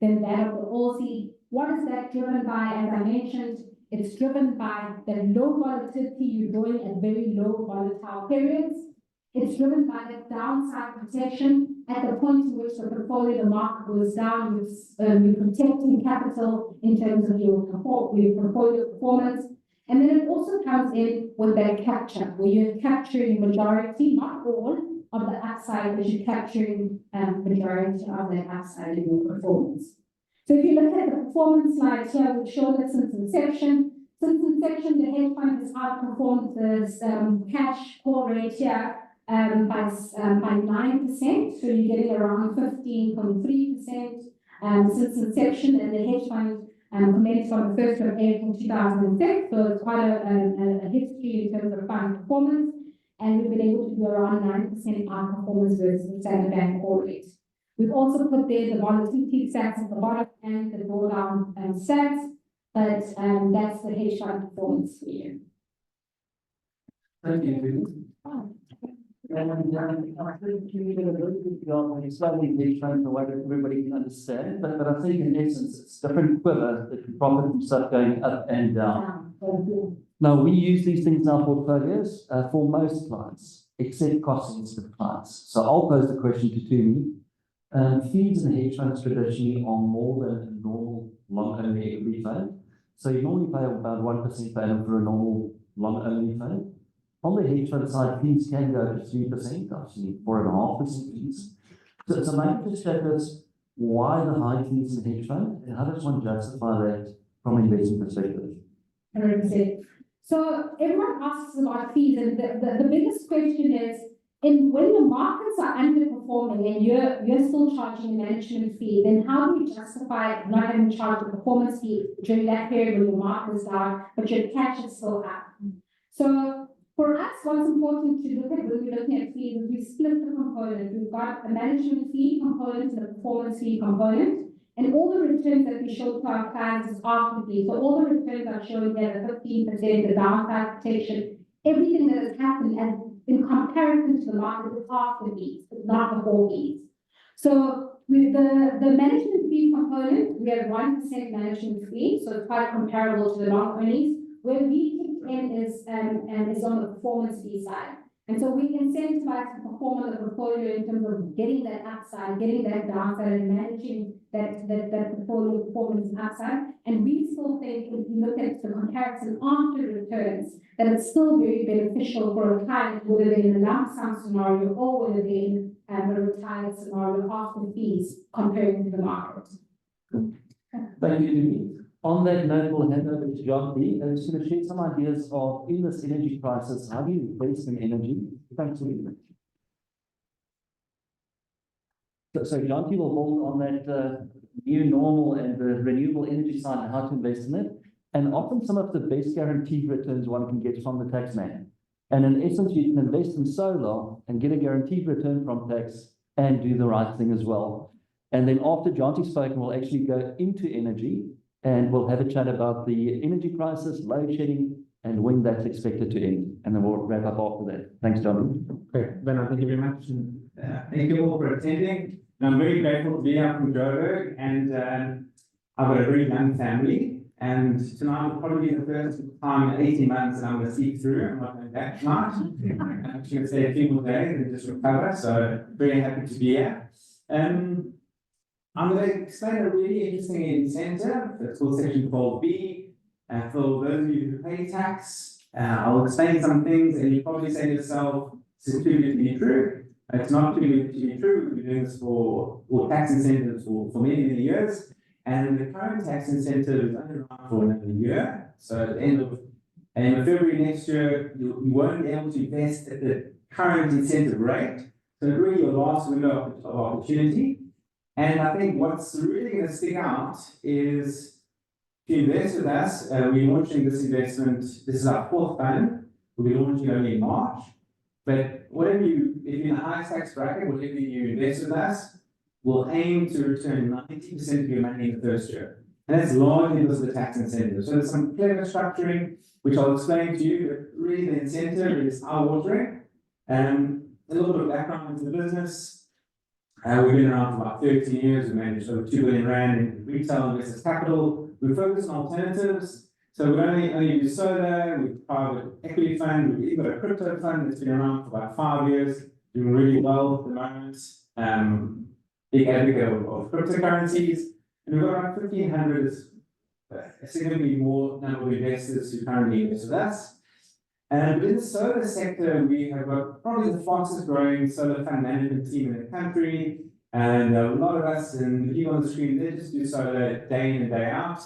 than that of the Aussie. What is that driven by? As I mentioned, it's driven by the low volatility you're drawing at very low volatile periods. It's driven by the downside protection at the point in which the portfolio, the market goes down, you're protecting capital in terms of your portfolio performance. And then it also comes in with that capture, where you're capturing majority, not all, of the upside, but you're capturing majority of that upside in your performance. So if you look at the performance slides here, we've shown that since inception. Since inception, the hedge fund has outperformed the cash call rate here by 9%. So you're getting around 15.3% since inception, and the hedge fund commenced on the 1st of April 2006. So it's quite a history in terms of fund performance. And we've been able to do around 9% outperformance versus the standard bank call rate. We've also put there the volatility stats at the bottom and the drawdown stats, but that's the hedge fund performance for you. Thank you. And I think you did a very good job when explaining hedge funds in a way that everybody can understand. But I think in essence, it's different quiver that can profit from stuff going up and down. Now, we use these things in our portfolios for most clients, except cost-sensitive clients. So I'll pose the question to Tumi. Fees in hedge funds traditionally are more than a normal long-only equity fund. So you normally pay about 1% per annum for a normal long-only fund. On the hedge fund side, fees can go to 3%, actually 4.5% fees. So maybe just show us why the high fees in the hedge fund, and how does one justify that from an investment perspective? 100%. So everyone asks about fees, and the biggest question is, when the markets are underperforming and you're still charging a management fee, then how do you justify not having charged a performance fee during that period when the market is down, but your cash is still up? So for us, what's important to look at when we're looking at fees is we split the component. We've got a management fee component and a performance fee component. And all the returns that we show to our clients is after fee. So all the returns are showing there, the 15%, the downside protection, everything that has happened, and in comparison to the market, it's half the fees, but not the whole fees. So with the management fee component, we have 1% management fee, so it's quite comparable to the non-earnings. Where we kick in is on the performance fee side. And so we incentivize to perform on the portfolio in terms of getting that upside, getting that downside, and managing that portfolio performance upside. And we still think, if you look at the comparison after returns, that it's still very beneficial for a client, whether they're in a lump sum scenario or whether they're in a retired scenario after fees comparing to the market. Thank you, Tumi. On that note, we'll hand over to Jonty, and just going to share some ideas of, in this energy crisis, how do you invest in energy? Thanks, Tumi. So Jonty will build on that new normal and the renewable energy side and how to invest in it. And often some of the best guaranteed returns one can get from the tax man. And in essence, you can invest in solar and get a guaranteed return from tax and do the right thing as well. And then after Jonty's spoken, we'll actually go into energy and we'll have a chat about the energy crisis, load shedding, and when that's expected to end. And then we'll wrap up after that. Thanks, Jonty. Okay, Ben, thank you very much. Thank you all for attending. And I'm very grateful to be here from Joburg, and I've got a very young family. And tonight will probably be the first time in 18 months that I'm going to sleep through. I'm not going back tonight. I'm actually going to stay a few more days and just recover. So very happy to be here. I'm going to explain a really interesting incentive. It's called Section 12B. For those of you who pay tax, I'll explain some things, and you probably say to yourself, "This is too good to be true." It's not too good to be true. We've been doing this for tax incentives for many, many years. And the current tax incentive is only around for another year. So at the end of February next year, you won't be able to invest at the current incentive rate. So it's really your last window of opportunity. And I think what's really going to stick out is, if you invest with us, we're launching this investment. This is our fourth fund. We'll be launching only in March. But if you're in a high tax bracket, whatever you invest with us, we'll aim to return 90% of your money in the first year. And that's largely because of the tax incentive. So there's some clever structuring, which I'll explain to you, but really the incentive is eye-watering. A little bit of background into the business. We've been around for about 13 years. We managed over 2 billion rand in retail investors capital. We focus on alternatives. So we only do solar, we private equity fund, we've even got a crypto fund that's been around for about 5 years, doing really well at the moment. Big advocate of cryptocurrencies. And we've got around 1,500, a significantly more number of investors who currently invest with us. And within the solar sector, we have got probably the fastest growing solar fund management team in the country. And a lot of us, and the people on the screen, they just do solar day in and day out.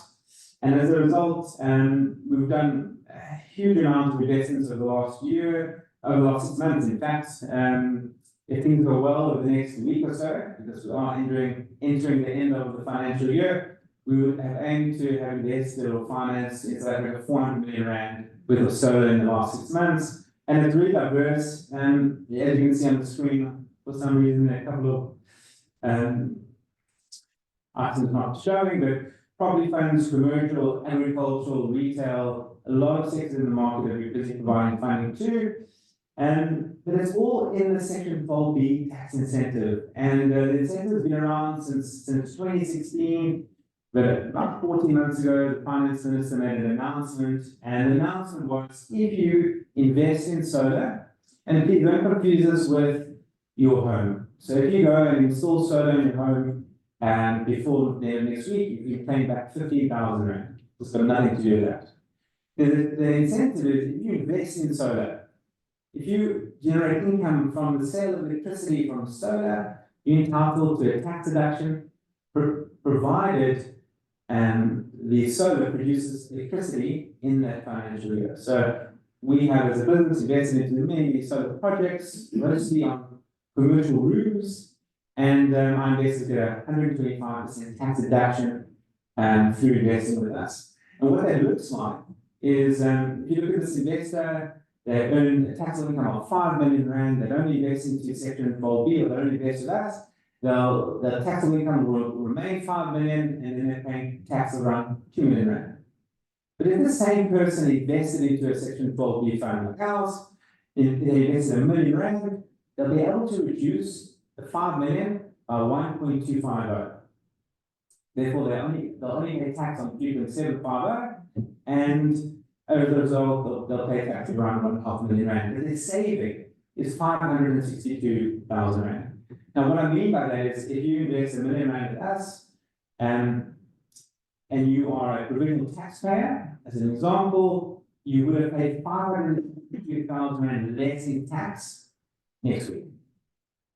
And as a result, we've done a huge amount of investments over the last year, over the last 6 months, in fact. If things go well over the next week or so, because we are entering the end of the financial year, we would have aimed to have invested or financed in South Africa 400 million rand worth of solar in the last 6 months. And it's really diverse. As you can see on the screen, for some reason, a couple of items not showing, but property funds, commercial, agricultural, retail, a lot of sectors in the market that we're busy providing funding to. But it's all in the Section 12B tax incentive. And the incentive has been around since 2016. But about 14 months ago, the Finance Minister made an announcement. And the announcement was, if you invest in solar, and please don't confuse this with your home. So if you go and install solar in your home, and before the next week, you're paying back 15,000 rand. It's got nothing to do with that. The incentive is, if you invest in solar, if you generate income from the sale of electricity from solar, you're entitled to a tax deduction, provided the solar produces electricity in that financial year. So we have, as a business, invested into many solar projects, mostly on commercial roofs, and our investors get a 125% tax deduction through investing with us. And what that looks like is, if you look at this investor, they earn a taxable income of 5 million rand. They don't invest into Section 12B, or they don't invest with us. The taxable income will remain 5 million, and then they're paying tax around 2 million rand. But if the same person invested into a Section 12B fund like ours, if they invest in R1 million, they'll be able to reduce the 5 million by 1.250. Therefore, they'll only pay tax on 3.750, and as a result, they'll pay tax around 1.5 million rand. But their saving is 562,000 rand. Now, what I mean by that is, if you invest R1 million with us, and you are a provisional taxpayer, as an example, you would have paid 552,000 rand less in tax next week.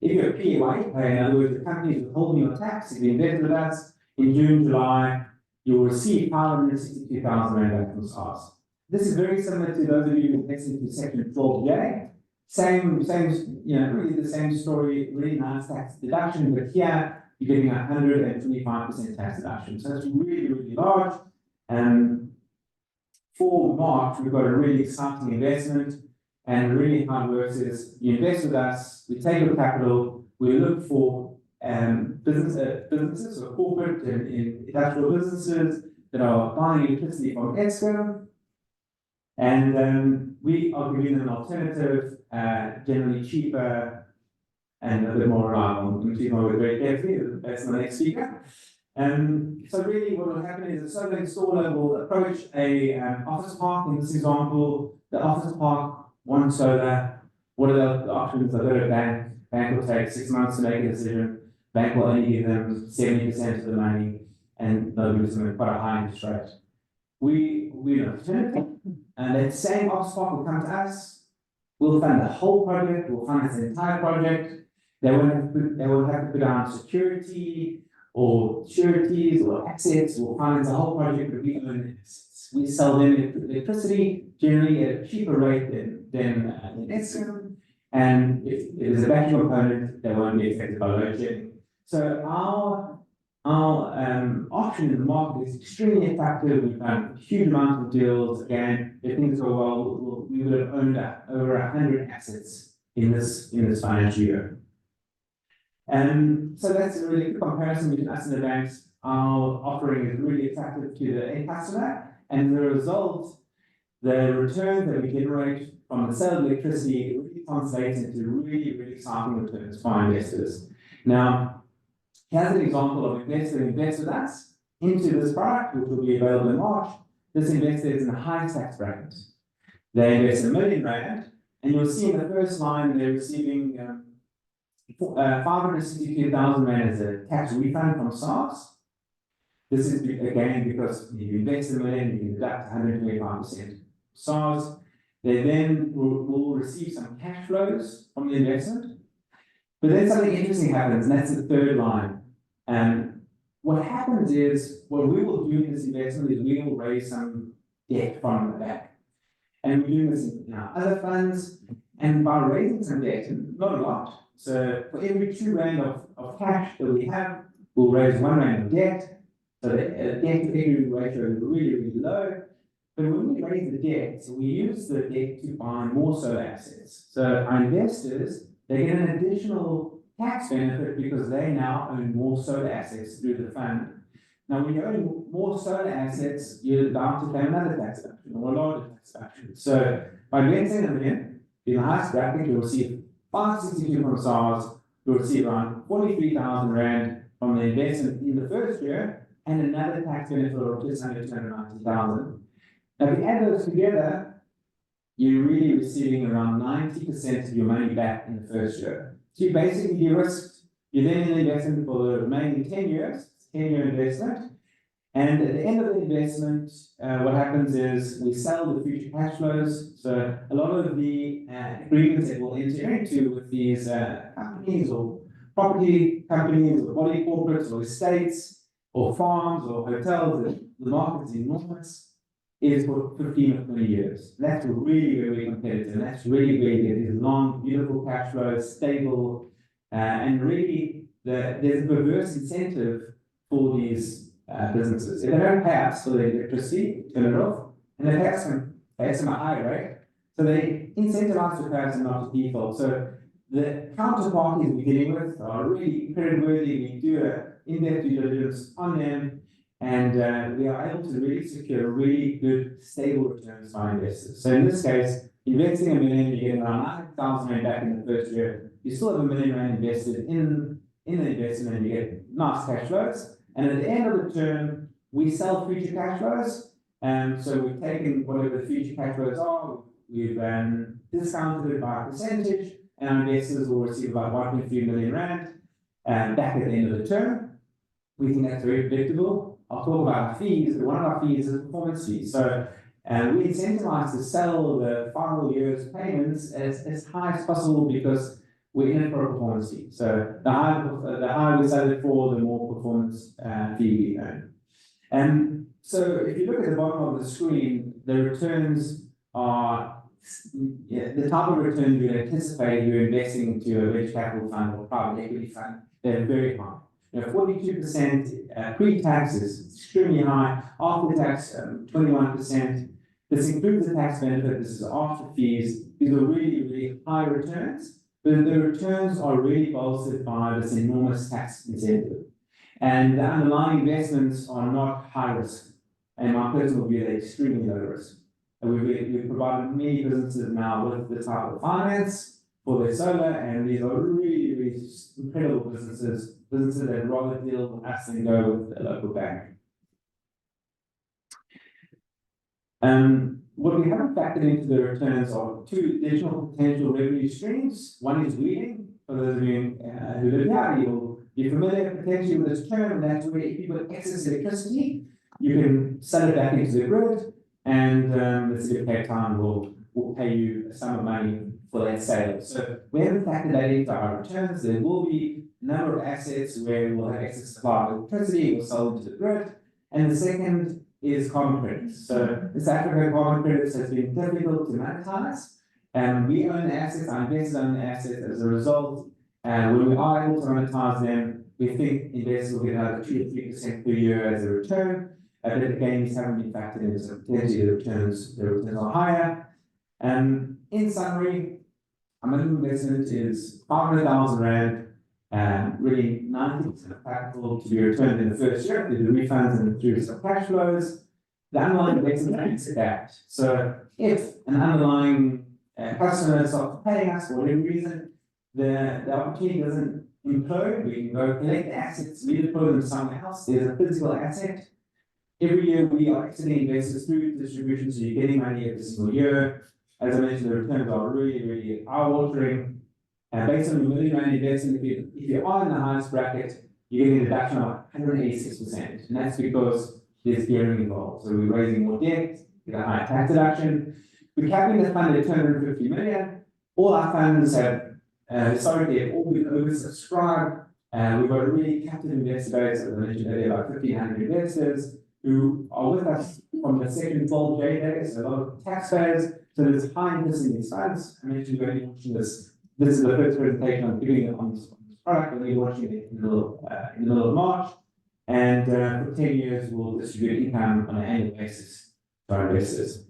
If you're a PAYE payer, in other words, the company is withholding your tax, if you invest with us in June, July, you will receive 562,000 rand back from SARS. This is very similar to those of you who invest into Section 12J. Same, really the same story, really nice tax deduction, but here you're getting 125% tax deduction. So it's really, really large. And for March, we've got a really exciting investment. And really how it works is you invest with us, we take your capital, we look for businesses or corporate and industrial businesses that are buying electricity from Eskom. And we are giving them an alternative, generally cheaper and a bit more reliable. I'm keeping on very carefully, that's the next speaker. So really what will happen is a solar installer will approach a office park. In this example, the office park wants solar. What are the options? They'll go to a bank. Bank will take 6 months to make a decision. Bank will only give them 70% of the money, and they'll give them quite a high interest rate. We alternative, and that same office park will come to us. We'll fund the whole project. We'll finance the entire project. They won't have to put down security or sureties or assets. We'll finance the whole project, but we own the assets. We sell them electricity generally at a cheaper rate than Eskom. And if there's a battery component, they won't be affected by load shedding. So our option in the market is extremely attractive. We've done a huge amount of deals. Again, if things go well, we would have owned over 100 assets in this financial year. And so that's a really good comparison between us and the banks. Our offering is really attractive to the end customer, and the result, the return that we generate from the sale of electricity really translates into really, really exciting returns for our investors. Now, here's an example of an investor who invests with us into this product, which will be available in March. This investor is in a high tax bracket. They invest R1 million, and you'll see in the first line they're receiving 562,000 rand as a tax refund from SARS. This is again because you invest R1 million, you deduct 125% SARS. They then will receive some cash flows from the investment. But then something interesting happens, and that's the third line. And what happens is, what we will do in this investment is we will raise some debt from the bank. And we're doing this in our other funds, and by raising some debt, and not a lot, so for every 2 rand of cash that we have, we'll raise 1 rand of debt. So the debt to equity ratio is really, really low. But when we raise the debt, we use the debt to buy more solar assets. So our investors, they get an additional tax benefit because they now own more solar assets through the fund. Now, when you own more solar assets, you're bound to pay another tax deduction or a larger tax deduction. So by investing in them in the highest bracket, you'll receive 562 from SARS, you'll receive around 43,000 rand from the investment in the first year, and another tax benefit of just under 290,000. Now, if you add those together, you're really receiving around 90% of your money back in the first year. So you basically de-risked. You're then in the investment for the remaining 10 years, 10-year investment. And at the end of the investment, what happens is we sell the future cash flows. So a lot of the agreements that we'll enter into with these companies or property companies or body corporates or estates or farms or hotels, the market is enormous, is for 15 or 20 years. And that's really very competitive. And that's really where you get these long, beautiful cash flows, stable, and really there's a perverse incentive for these businesses. If they don't pay us for the electricity, turn it off, and they pay us a high rate, so they incentivize the person not to default. So the counterparties we're dealing with are really creditworthy. We do an in-depth due diligence on them, and we are able to really secure really good, stable returns for our investors. So in this case, investing R1 million, you get around 90,000 rand back in the first year. You still have R1 million invested in the investment, and you get nice cash flows. And at the end of the term, we sell future cash flows. So we've taken whatever the future cash flows are, we've discounted it by a percentage, and our investors will receive about 1.3 million rand back at the end of the term. We think that's very predictable. I'll talk about our fees, but one of our fees is a performance fee. So we incentivize to sell the final year's payments as high as possible because we're in it for a performance fee. So the higher we sell it for, the more performance fee we earn. So if you look at the bottom of the screen, the returns are the type of returns you anticipate you're investing into a venture capital fund or private equity fund. They're very high. 42% pre-tax is extremely high. After tax, 21%. This includes the tax benefit. This is after fees. These are really, really high returns, but the returns are really bolstered by this enormous tax incentive. And the underlying investments are not high risk. And my personal view, they're extremely low risk. And we've provided many businesses now with the type of finance for their solar, and these are really, really incredible businesses that rather deal with us than go with a local bank. What we haven't factored into the returns are two additional potential revenue streams. One is wheeling. For those of you who live here, you'll be familiar potentially with this term. That's where if you've got excess electricity, you can sell it back into the grid, and the City of Cape Town will pay you a sum of money for that sale. So we haven't factored that into our returns. There will be a number of assets where we'll have excess supply of electricity, we'll sell into the grid. And the second is carbon credits. So the South African carbon credits has been difficult to monetize, and we own the assets, our investors own the assets. As a result, when we are able to monetize them, we think investors will get another 2 to 3% per year as a return. But again, these haven't been factored in, so potentially the returns are higher. In summary, our minimum investment is 500,000 rand, really 90% of capital to be returned in the first year through the refunds and through some cash flows. The underlying investment is adapt. So if an underlying customer starts paying us for whatever reason, the opportunity doesn't implode, we can go collect the assets, redeploy them somewhere else. There's a physical asset. Every year we are exiting investors through distribution, so you're getting money every single year. As I mentioned, the returns are really, really eye-watering. And based on the million rand investment, if you are in the highest bracket, you're getting a deduction of 186%. And that's because there's gearing involved. So we're raising more debt, get a higher tax deduction. We're capping the fund at 250 million. All our funds have historically all been oversubscribed. We've got a really captive investor base, as I mentioned earlier, about 1,500 investors who are with us from the second 12J days, a lot of taxpayers. So there's high interest in these funds. I mentioned we're only launching this. This is the first presentation I'm doing on this product. We're only launching it in the middle of March. And for 10 years, we'll distribute income on an annual basis to our investors.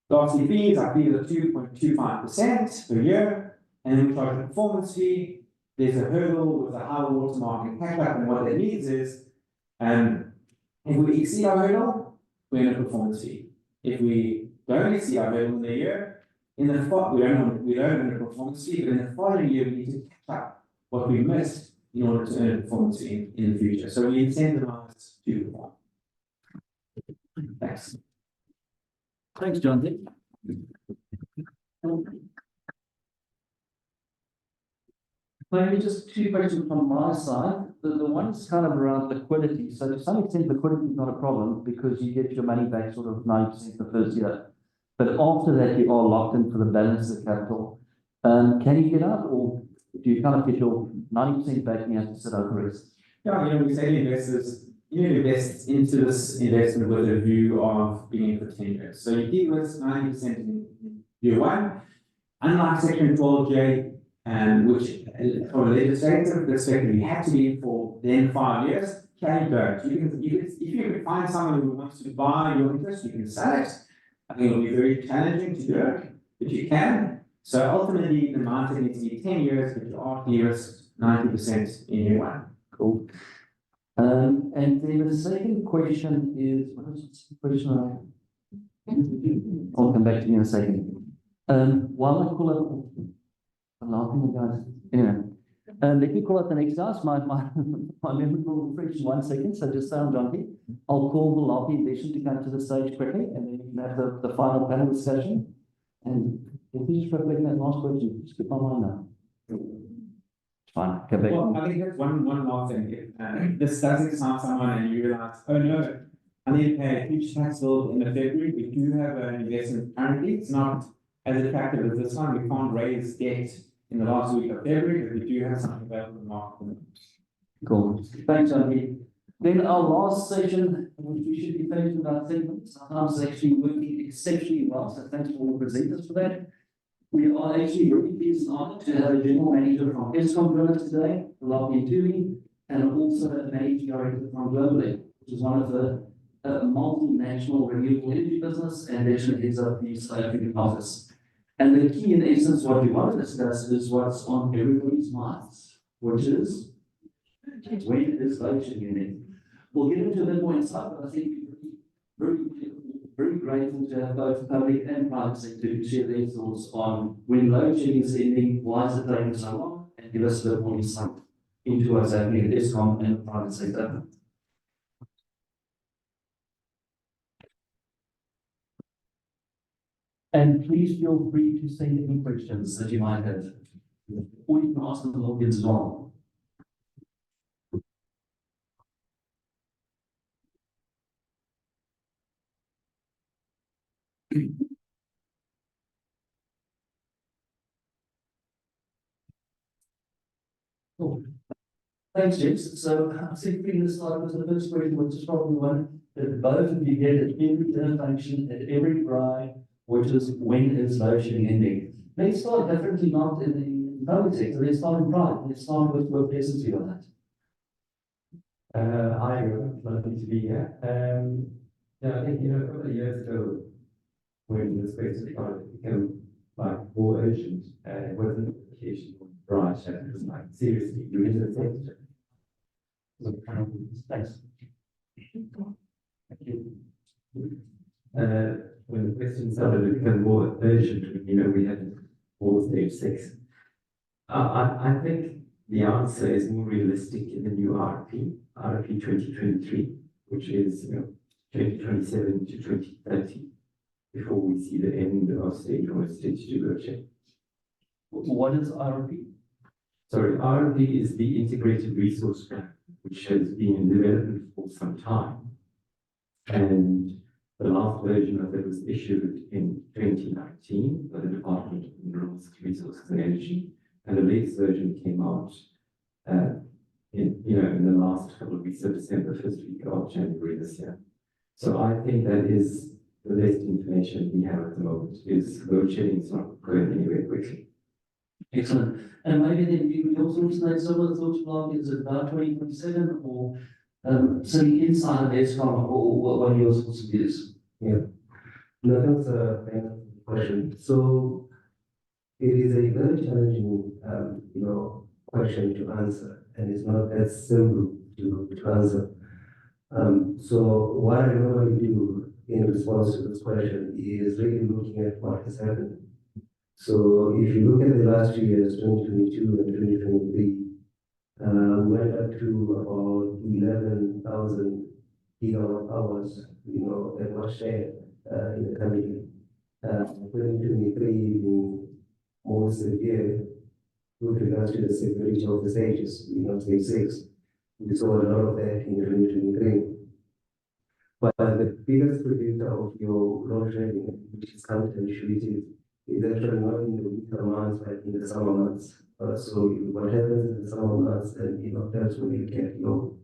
Lastly, fees. Our fees are 2.25% per year. And then we charge a performance fee. There's a hurdle with a high watermark and cash up. And what that means is, if we exceed our hurdle, we earn a performance fee. If we don't exceed our hurdle in the year, we don't earn a performance fee, but in the following year, we need to catch up what we missed in order to earn a performance fee in the future. So we incentivize to perform. Thanks. Thanks, Jonty. Maybe just two questions from my side. The one is kind of around liquidity. So to some extent, liquidity is not a problem because you get your money back sort of 90% the first year. But after that, you are locked in for the balance of the capital. Can you get out, or do you kind of get your 90% back and you have to sit out the rest? Yeah, we say to investors, you invest into this investment with a view of being in for 10 years. So you de-risk 90% in year one. Unlike Section 12J, which from a legislative perspective, you have to be in for then 5 years. Here you don't. If you can find someone who wants to buy your interest, you can sell it. I think it'll be very challenging to do it, but you can. So ultimately, the mindset needs to be 10 years, but you are de-risked 90% in year one. Cool. And then the second question is, what is the question? I'll come back to you in a second. While I call up, I'm laughing, guys. Anyway, let me call up the next guys. My memory will refresh in 1 second. So just sound Jonty. I'll call Velaphi and Dhesen to come to the stage quickly, and then we can have the final panel discussion. And if you just reflect that last question, just keep my mind now. Fine, come back. Well, I think that's one last thing. If this doesn't sound someone and you realize, oh no, I need to pay a huge tax bill in February. We do have an investment currently. It's not as attractive as this one. We can't raise debt in the last week of February, but we do have something available in the market. Cool. Thanks, Jonty. Then our last session, which we should be finishing about 10 minutes, sometimes is actually working exceptionally well. So thanks to all the presenters for that. We are actually really pleased and honored to have a general manager from Eskom join us today, Velaphi Ntuli, and also a managing director from Globeleq, which is one of the multinational renewable energy business, and actually heads up the South African office. And the key, in essence, what we want to discuss is what's on everybody's minds, which is when is load shedding. We'll get into a bit more insight, but I think very grateful to have both public and private sector to share their thoughts on when load shedding is ending, why is it taking so long, and give us a bit more insight into what's happening at Eskom and the private sector. And please feel free to send any questions that you might have, or you can ask them the audience as well. Cool. Thanks, James. So I think we're going to start with the first question, which is probably one that both of you get at every intervention, at every cry, which is when is load shedding ending? Let's start differently, not in the public sector. Let's start in private. Let's start with Dhesen on that. Hi, everyone. Lovely to be here. Yeah, I think, a couple of years ago, when the space of climate became like more urgent, it wasn't an application on the branch, and it was like, seriously, you're in the sector. So, Thanks. thank you. When the question started to become more urgent, we had more stage 6. I think the answer is more realistic in the new RP 2023, which is 2027 to 2030, before we see the end of stage 1, stage 2 load shedding. What is RP? Sorry, RP is the Integrated Resource Plan, which has been in development for some time. And the last version of it was issued in 2019 by the Department of Minerals, Resources and Energy, and the latest version came out in the last couple of weeks of December, first week of January this year. So I think that is the best information we have at the moment, is load shedding is not going anywhere quickly. Excellent. And maybe then you would also resonate some of the thoughts, Velaphi, is it about 2027 or sitting inside of Eskom, or what are your thoughts and views? Yeah, no, that's a fair question. So it is a very challenging, question to answer, and it's not that simple to answer. So what I normally do in response to this question is really looking at what has happened. So if you look at the last 2 years, 2022 and 2023, we went up to about 11,000 gigawatt hours, that was shared in the country. 2023 being more severe with regards to the severity of the stages, stage 6. We saw a lot of that in 2023. But the biggest predictor of your load shedding, which is counterintuitive, is actually not in the winter months, but in the summer months. So what happens in the summer months, and that's when you get your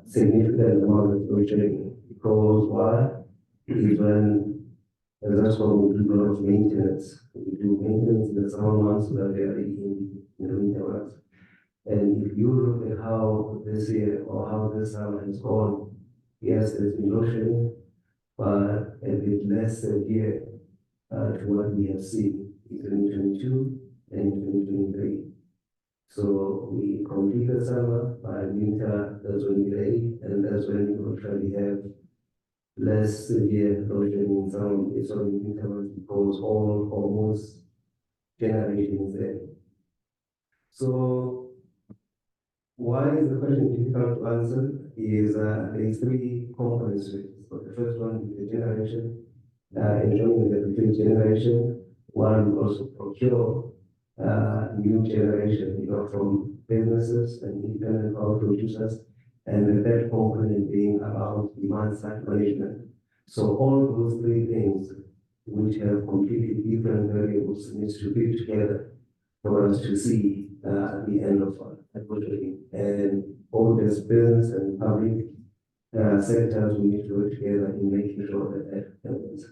significant amount of load shedding. Because why? Is when that's when we do a lot of maintenance. We do maintenance in the summer months so that they are ready in the winter months. And if you look at how this year or how this summer has gone, yes, there's been load shedding, but a bit less severe to what we have seen in 2022 and in 2023. So we complete the summer, by winter, that's when we're ready, and that's when we actually have less severe erosion in some intervals because all almost generating is there. So why is the question difficult to answer is there is three components to it. So the first one is the generation, enjoying the between generation. One will also procure new generation, from businesses and independent power producers, and the third component being about demand side management. So all those three things, which have completely different variables, needs to be together for us to see the end of advocating. And all this business and public sectors, we need to work together in making sure that happens.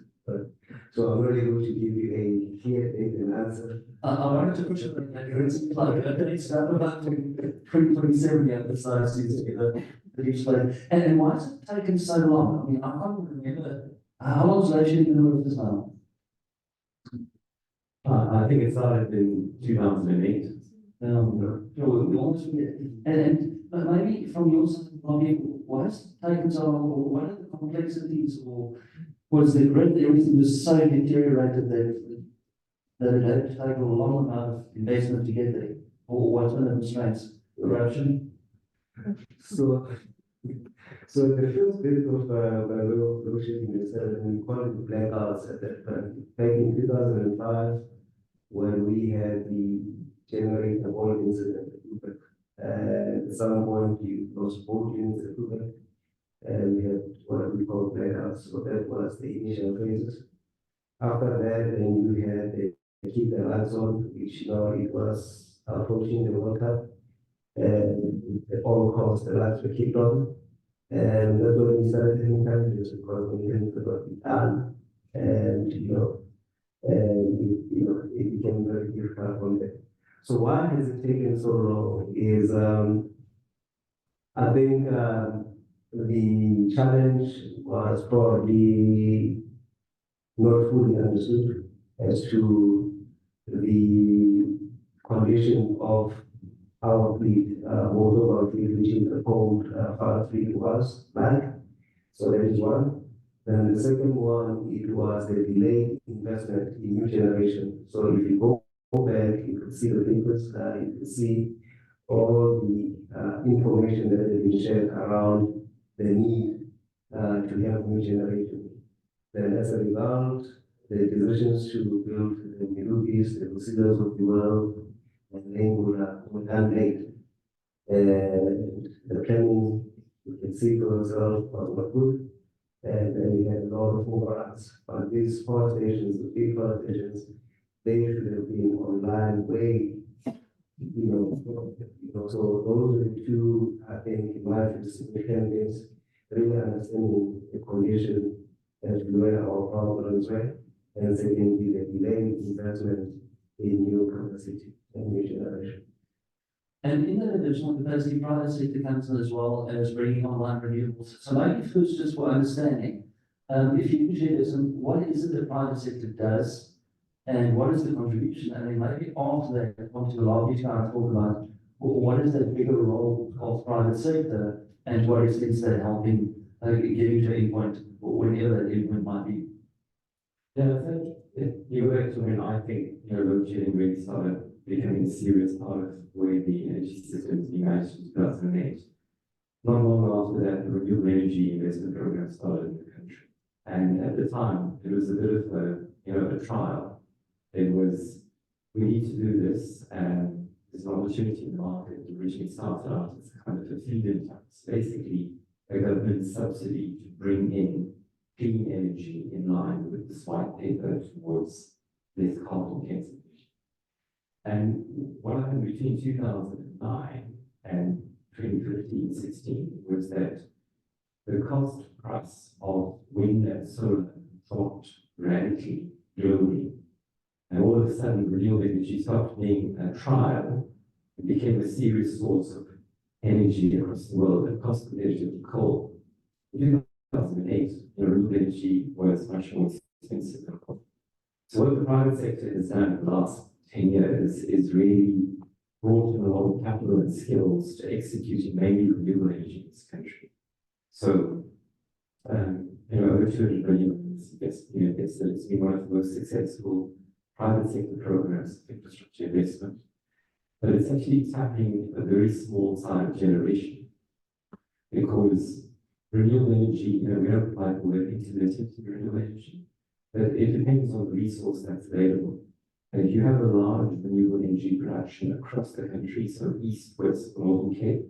So I'm not able to give you a clear date and answer. I wanted to push it like a plug. I think it's about 2027 the other side sees the explain. And why has it taken so long? I mean, I can't remember. How long is load shedding in the middle of this now? I think it started in 2008. We almost forget. But maybe from your side, why has it taken so long? Or what are the complexities? Or was the grid, everything was so deteriorated that it had to take a long amount of investment to get there? Or what's one of the constraints? Eruption? So the first bit of load shedding is we call it blackouts at that time. Back in 2005, when we had the generator oil incident at some point you lost both units at Globeleq, and we had what we call blackouts. So that was the initial phases. After that, then you had the keep the lights on, which it was approaching the World Cup, and at all costs the lights were kept on. And that's when we started having challenges because maintenance could not be done, and it became very difficult from there. So why has it taken so long is I think the challenge was probably not fully understood as to the condition of our fleet, most of our fleet, which is the cold fire fleet was like. So that is one. Then the second one, it was the delayed investment in new generation. So if you go back, you could see the papers, you could see all the information that has been shared around the need to have new generation. Then as a result, the decisions to build the Moodleys, the considers of the world, and then were done late. And the planning, you can see for yourself, was not good. And then we had a lot of overruns. But these power stations, the big power stations, they should have been online way, so those are the two, I think, in my view, significant things, really understanding the condition as to where our power plants were, and secondly, the delayed investment in new capacity and new generation. And in that additional capacity, private sector comes in as well as bringing online renewables. So maybe first, just for understanding, if you can share this, what is it the private sector does, and what is the contribution? And then maybe after that, I want to allow you to kind of talk about what is the bigger role of private sector, and what extent they're helping getting to a point, or whenever that endpoint might be. Yeah, I think you were to when I think load shedding really started becoming a serious part of where the energy system is being managed in 2008. Not long after that, the renewable energy investment program started in the country. And at the time, it was a bit of a trial. It was, we need to do this, and there's an opportunity in the market. It originally started out as kind of a feed-in tax, basically a government subsidy to bring in clean energy in line with the white paper towards less carbon intensity. And what happened between 2009 and 2015-16 was that the cost price of wind and solar dropped radically globally. And all of a sudden, renewable energy stopped being a trial and became a serious source of energy across the world and cost competitive to coal. In 2008, renewable energy was much more expensive than coal. So what the private sector has done in the last 10 years is really brought in a lot of capital and skills to executing mainly renewable energy in this country. So over 200 billion invested. It's been one of the most successful private sector programs of infrastructure investment. But it's actually tapping a very small side of generation, because renewable energy, we don't like the word intermittent renewable energy, but it depends on the resource that's available. And if you have a large renewable energy production across the country, so east, west, northern Cape,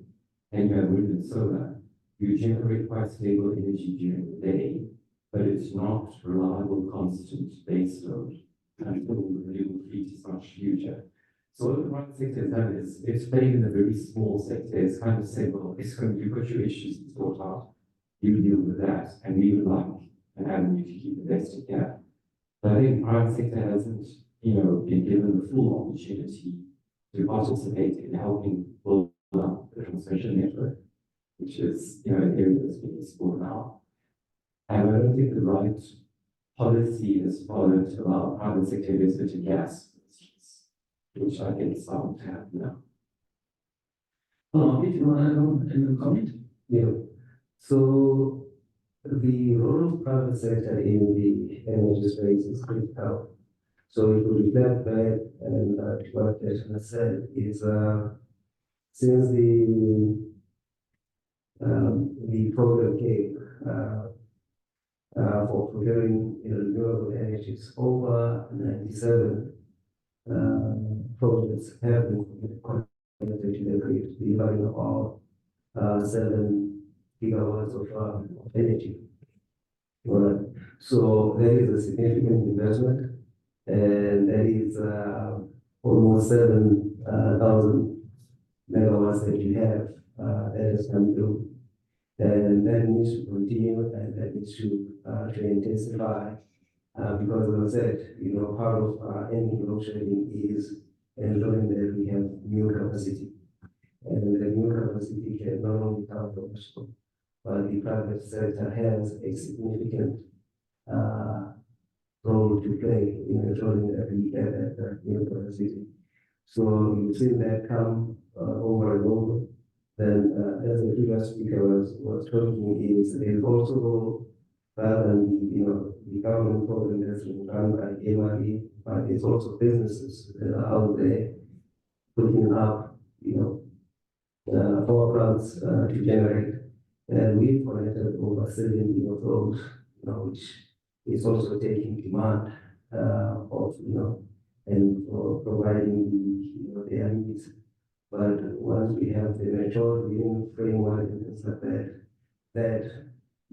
and you have wind and solar, you generate quite stable energy during the day, but it's not reliable, constant base load until the renewable fleet is much huger. So what the private sector has done is it's played in a very small sector. It's kind of said, well, Eskom, you've got your issues to sort out, you deal with that, and we would like an avenue to keep investing here. But I think the private sector hasn't, been given the full opportunity to participate in helping build up the transmission network, which is, an area that's being explored now. And I don't think the right policy is followed to allow private sector investment in gas, which I think is starting to happen now. If you want to comment? Yeah. So the role of private sector in the energy space is critical. So if we reflect back and what Dhesen has said is since the program came for procuring renewable energies, over 97 projects have been connected to the grid, delivering about 7 gigawatts of energy. Right. So that is a significant investment, and that is almost 7,000 megawatts that you have that has come through. And that needs to continue, and that needs to intensify. Because as I said, part of ending load shedding is ensuring that we have new capacity. And the new capacity can not only come from Eskom, but the private sector has a significant role to play in ensuring that we get that new capacity. So you've seen that come over and over. Then, as the previous speaker was talking, is also rather than the government program that's been run by MRE, but it's also businesses that are out there putting up, power plants to generate. And we've connected over 70 of those, which is also taking demand of, and for providing their needs. But once we have the mature green framework and things like that, that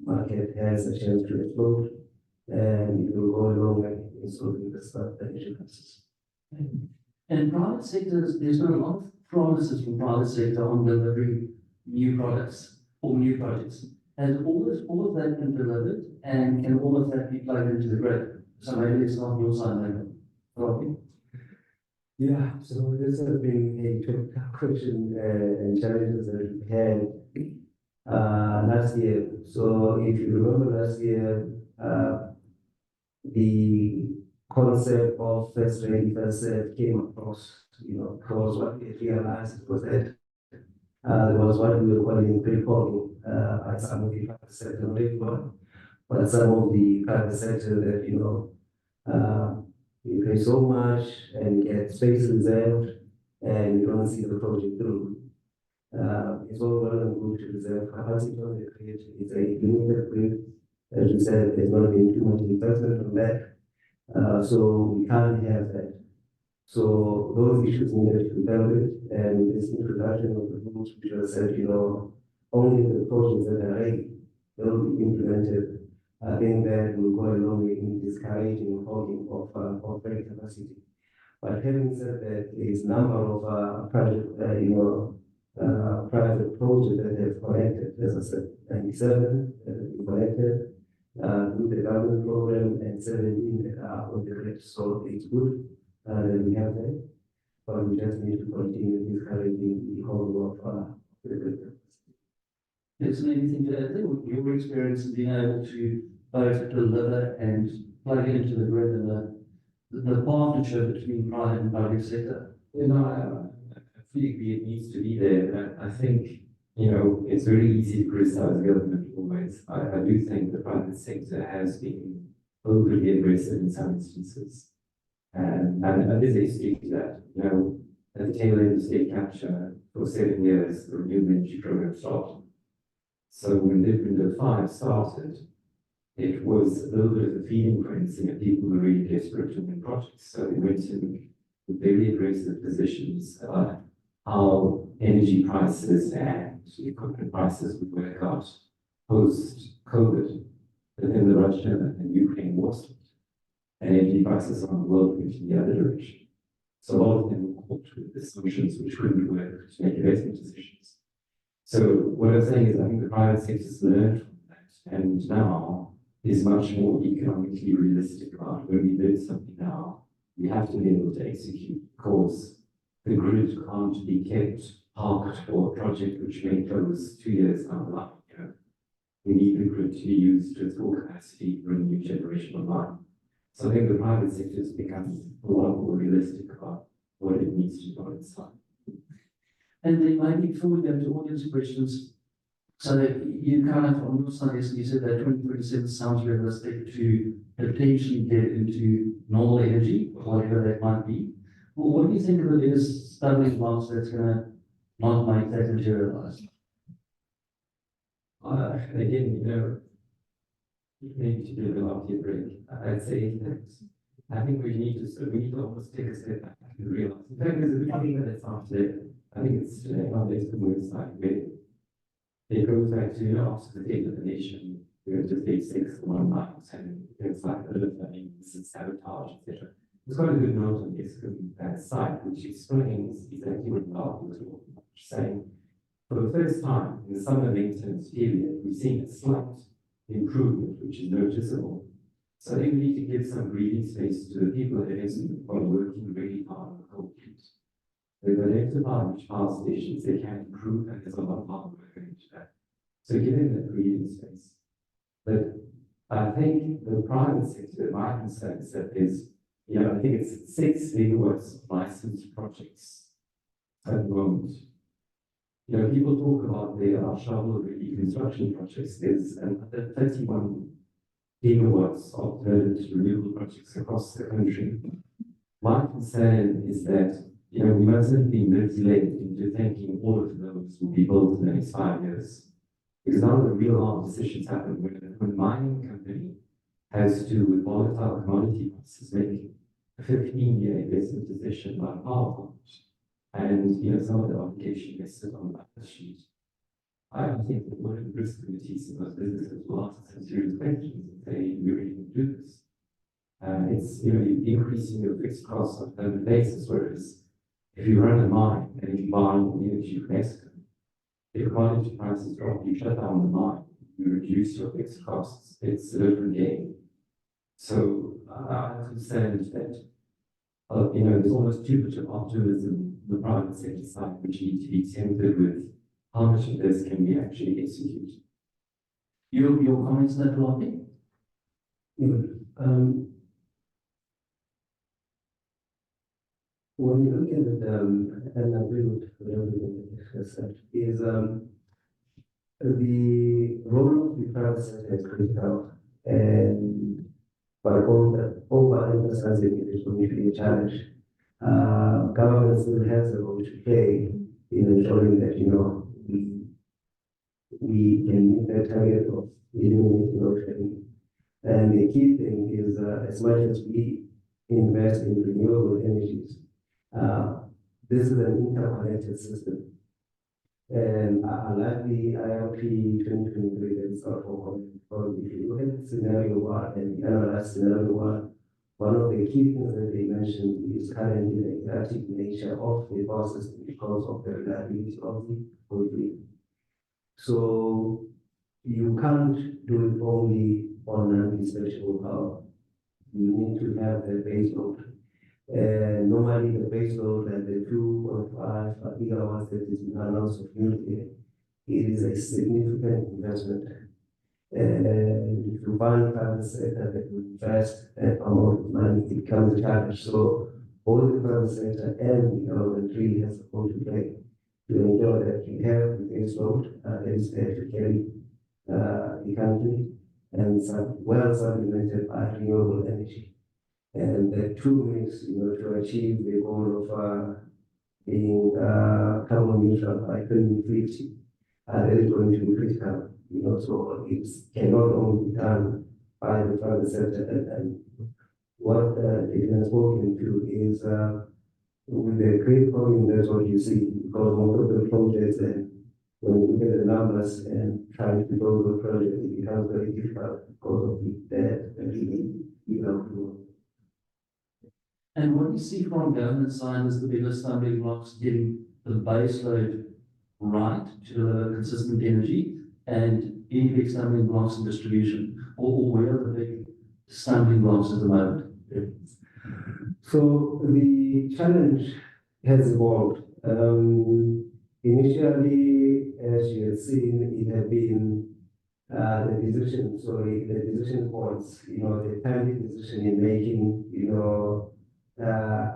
market has a chance to explode, and it will go a long way in solving the energy crisis. And private sectors, there's been a lot of promises from private sector on delivering new products or new projects. Has all of that been delivered, and can all of that be plugged into the grid? So maybe it's not your side, maybe. Velaphi? Yeah, so this has been a critical question and challenges that we had last year. So if you remember last year, the concept of first ready, first served came across, because what we realized was that there was what we were calling pre-calling by some of the private sector, but some of the private sector that, you pay so much and get space reserved and you don't see the project through. It's all well and good to reserve capacity on the grid. It's a limited grid. As you said, there's not been too much investment on that. So we can't have that. So those issues needed to be dealt with, and this introduction of the rules which are said, only the projects that are ready will be implemented. I think that will go a long way in discouraging holding of very capacity. But having said that, there is a number of private projects that have connected, as I said, 97 that have been connected with the government program, and 17 that are on the grid. So it's good that we have that, but we just need to continue discouraging the whole of the grid. Is there anything to add there? With your experience in being able to both deliver and plug into the grid and the partnership between private and public sector? I fully agree it needs to be there. I think it's very easy to criticize government always. I do think the private sector has been overly aggressive in some instances. And there's a history to that. At the tail end of state capture, for 7 years, the renewable energy program started. So when Window 5 started, it was a little bit of a feeding frenzy, and people were really desperate to win projects. So they went in with very aggressive positions about how energy prices and equipment prices would work out post-COVID. But then the Russia and Ukraine war started, and energy prices around the world went in the other direction. So a lot of them were caught with assumptions which couldn't work to make investment decisions. So what I'm saying is I think the private sector's learned from that, and now is much more economically realistic about when we build something now, we have to be able to execute, because the grid can't be kept parked for a project which may close 2 years down the line. We need the grid to be used to its full capacity for a new generation online. So I think the private sector has become a lot more realistic about what it needs to do on its side. And then maybe before we go to audience questions, so you kind of, on your side, you said that 2027 sounds realistic to potentially get into normal energy, whatever that might be. Well, what do you think of the biggest stumbling blocks that's going to not make that materialize? Again, maybe to do a Velaphi break, I'd say that I think we need to almost take a step back and realize. In fact, there's a big thing that's not today. I think it's today on the website where it goes back to after the date of the nation, we were just day 6, 1 month, and it's like this is sabotage, etc. There's quite a good note on the Eskom site, which explains exactly what Velaphi was saying. For the first time in the summer maintenance period, we've seen a slight improvement, which is noticeable. So I think we need to give some breathing space to the people at Eskom who are working really hard on the coal fleet. They've identified which power stations they can improve, and there's a lot of hard work going into that. So give them that breathing space. But I think the private sector, my concern is that there's, I think it's 6 gigawatts of licensed projects at the moment. People talk about there are shovel-ready construction projects. There's another 31 gigawatts of renewable projects across the country. My concern is that, we mustn't be misled into thinking all of those will be built in the next 5 years. Because now the real hard decisions happen when a mining company has to, with volatile commodity prices, make a 15-year investment decision on a power plant. And some of the obligation may sit on the balance sheet. I think that one of the risk committees in those businesses will ask some serious questions and say, we really can do this. It's increasing your fixed costs on a permanent basis, whereas if you run a mine and you buy energy from Eskom, if commodity prices drop, you shut down the mine, you reduce your fixed costs. It's a different game. So I'm concerned that there's almost too much of optimism on the private sector side, which need to be tempered with how much of this can we actually execute. Your comments on that, Velaphi? When you look at it, and I agree with everything that you said, is the role of the private sector is critical, and but overemphasizing it is going to be a challenge. Government still has a role to play in ensuring that we can meet that target of eliminating load shedding. And the key thing is as much as we invest in renewable energies, this is an interconnected system. And unlike the IRP 2023 that is out for comment, if you look at scenario 1 and analyze scenario 1, one of the key things that they mentioned is currently the erratic nature of the power system because of the reliability of the coal fleet. So you can't do it only on non-dispatchable power. You need to have the base load. Normally the base load at the 2.5 gigawatts that is announced of nuclear, it is a significant investment. And if you find private sector that will invest that amount of money, it becomes a challenge. So both the private sector and the government really has a role to play. to ensure that we have the base load that is there to carry the country and some well supplemented by renewable energy. And the two ways, to achieve the goal of being carbon neutral by 2050, that is going to be critical. So it cannot only be done by the private sector. And what it has spoken to is with the great volume, that's what you see, because most of the projects, and when you look at the numbers and trying to build the project, it becomes very difficult because of the debt that you know. And what you see from government side is the biggest stumbling blocks getting the base load right to deliver consistent energy, and any big stumbling blocks in distribution, or where are the big stumbling blocks at the moment? So the challenge has evolved. Initially, as you have seen, it had been the decision points, the timely decision in making,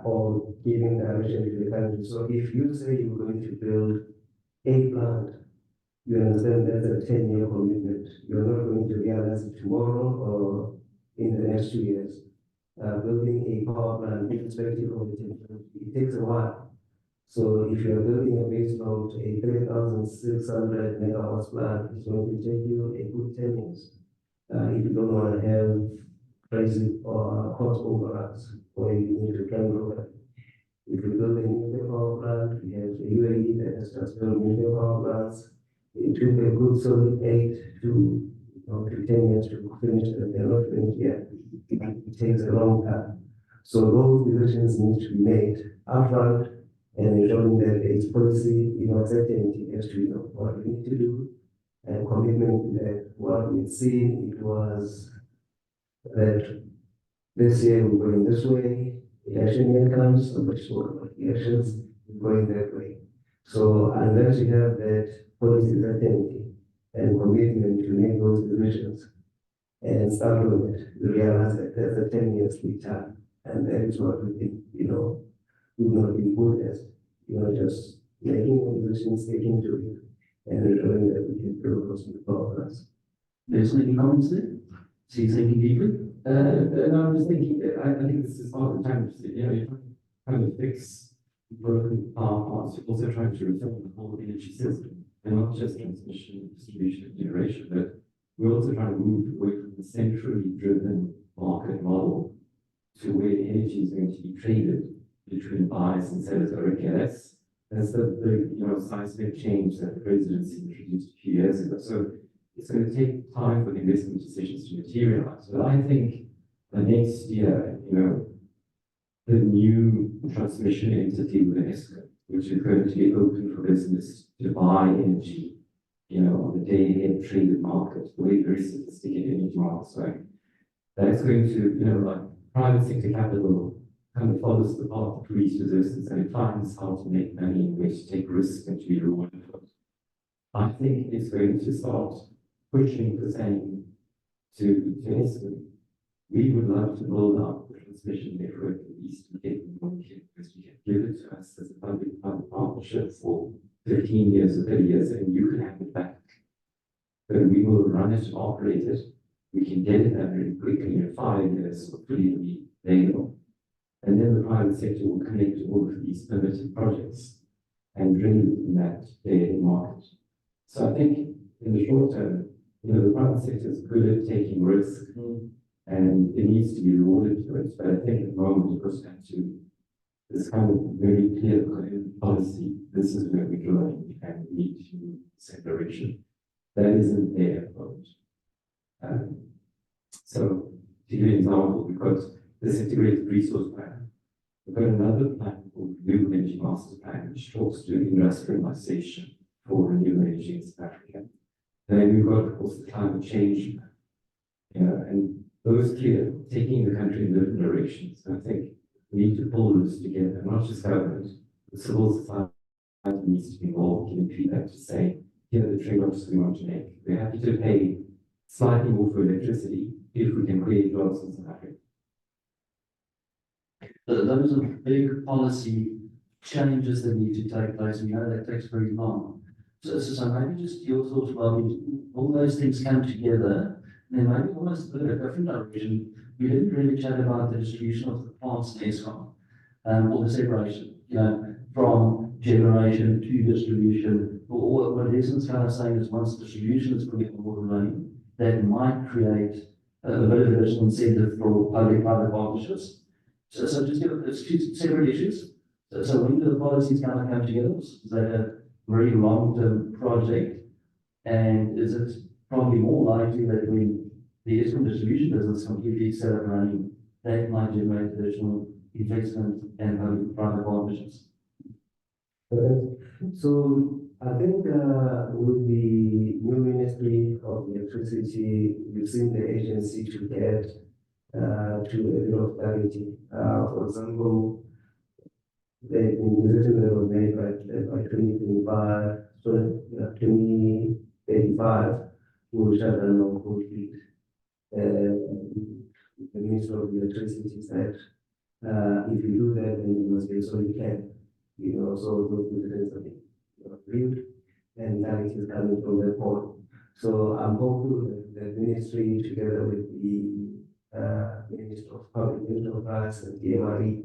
or giving direction to the country. So if you say you're going to build a plant, you understand that's a 10-year commitment. You're not going to realize it tomorrow or in the next 2 years. Building a power plant, irrespective of the technology, it takes a while. So if you're building a base load, a 3,600 megawatts plant, it's going to take you a good 10 years. If you don't want to have crazy or cost overruns, or you need to plan over. If you build a nuclear power plant, we have the UAE that has just built nuclear power plants. It took a good solid 8 to 10 years to finish, and they're not finished yet. It takes a long time. So those decisions need to be made upfront and ensuring that there is policy, certainty as to what we need to do, and commitment that what we've seen, it was that this year we're going this way, election year comes, somebody spoke about elections, we're going that way. So unless you have that policy certainty and commitment to make those decisions and start doing it, you realize that there's a 10 years lead time. And that is what we think, we've not been good at, just making decisions, sticking to it, and ensuring that we can build those new power plants. There's any comments there? So you're thinking deeply? No, I'm just thinking, I think this is part of the challenge. You're trying to fix broken power plants, you're also trying to reform the whole energy system, and not just transmission, distribution, and generation, but we're also trying to move away from the centrally driven market model to where energy is going to be traded between buyers and sellers directly. That's the seismic change that the presidency introduced a few years ago. So it's going to take time for the investment decisions to materialize. But I think the next year, the new transmission entity with Eskom, which is going to be open for business to buy energy, on the day-ahead traded market, very sophisticated energy market. So that's going to, private sector capital kind of follows the path of least resistance, and it finds how to make money and where to take risk and to be rewarded for it. I think it's going to start pushing the same to Eskom. We would love to build up the transmission network at least to get more because you can give it to us as a public-private partnership for 15 years or 30 years, and you can have it back. But we will run it and operate it. We can get it done very quickly in 5 years, hopefully be available. And then the private sector will connect all of these permitted projects and bring it in that day market. So I think in the short term, the private sector is good at taking risk, and it needs to be rewarded for it. But I think at the moment it goes down to this kind of very clear policy. This is where we're going, and we need to move this direction. That isn't there at the moment. So to give you an example, we've got this integrated resource plan. We've got another plan called Renewable Energy Master Plan, which talks to industrialization for renewable energy in South Africa. Then we've got, of course, the climate change plan. And those clear, taking the country in different directions. And I think we need to pull those together, not just government, the civil society needs to be involved, giving feedback to say, here are the trade-offs we want to make. We're happy to pay slightly more for electricity if we can create jobs in South Africa. Those are big policy changes that need to take place, and that takes very long. So maybe just your thoughts about all those things come together, and then maybe almost a different direction. We didn't really chat about the distribution of the plants in Eskom, or the separation, from generation to distribution. Or what Dhesen's kind of saying is once distribution is putting on board running, that might create a bit of additional incentive for public-private partnerships. So just it's two separate issues. So when do the policies kind of come together? Is that a very long-term project? And is it probably more likely that when the Eskom distribution business completely set up running, that might generate additional investment and public-private partnerships? So I think with the new Ministry of Electricity, we've seen the agency to get to a bit of clarity. For example, the decision that was made by 2025, so 2035, we will shut down our coal fleet. The Minister of Electricity said, if you do that, then you must be so you can. So those decisions have been reviewed, and clarity is coming from that point. So I'm hopeful that the ministry, together with the Minister of Public Enterprise and the MRE,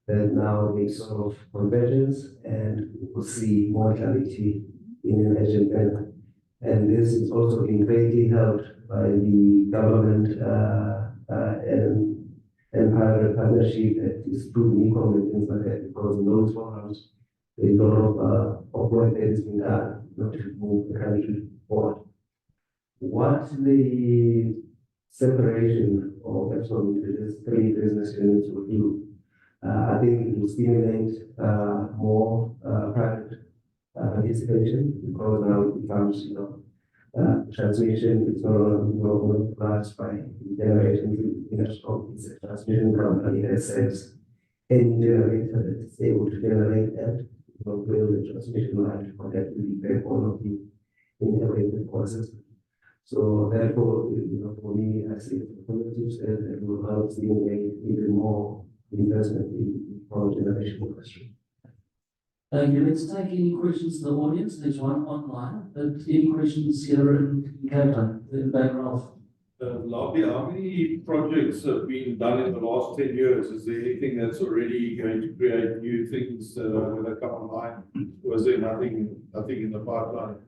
that now makes sort of convergence, and we will see more clarity in an urgent manner. And this is also being greatly helped by the government and private partnership that is proven equal and things like that, because in those forums, there's a lot of work that is being done to move the country forward. What the separation of Eskom into these three business units will do, I think it will stimulate more private participation, because now it becomes, transmission is no longer priced by generation. It's a transmission company that sells any generator that is able to generate and build the transmission line to connect to the backbone of the integrated power system. So therefore, for me, I see the positives that will help stimulate even more investment in power generation industry. Thank you. Let's take any questions from the audience. There's one online, but any questions here in Cape Town, in the background? Velaphi, how many projects have been done in the last 10 years? Is there anything that's already going to create new things that are going to come online? Or is there nothing in the pipeline?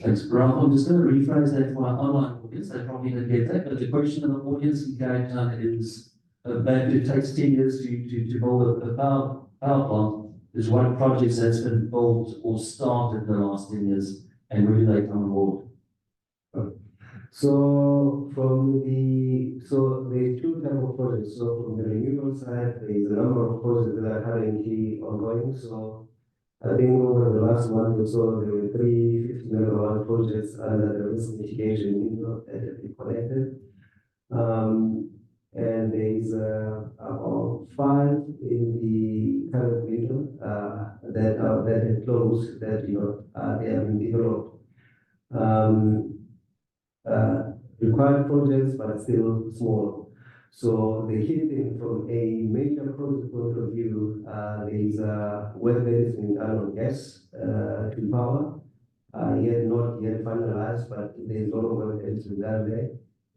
Thanks, Grant. I'm just going to rephrase that for our online audience. They probably didn't get that, but the question of the audience in Cape Town is, maybe it takes 10 years to build a power plant. There's one project that's been built or started in the last 10 years, and really they come on board. So there's two types of projects. So from the renewable side, there's a number of projects that are currently ongoing. So I think over the last month or so, there were 350 megawatt projects under the risk mitigation window that have been connected. And there's about 5 in the current window that have closed, that they have been developed. Required projects, but still small. So the key thing from a major project point of view, there is work that is being done on gas to power, not yet finalized, but there is a lot of work that is being done there.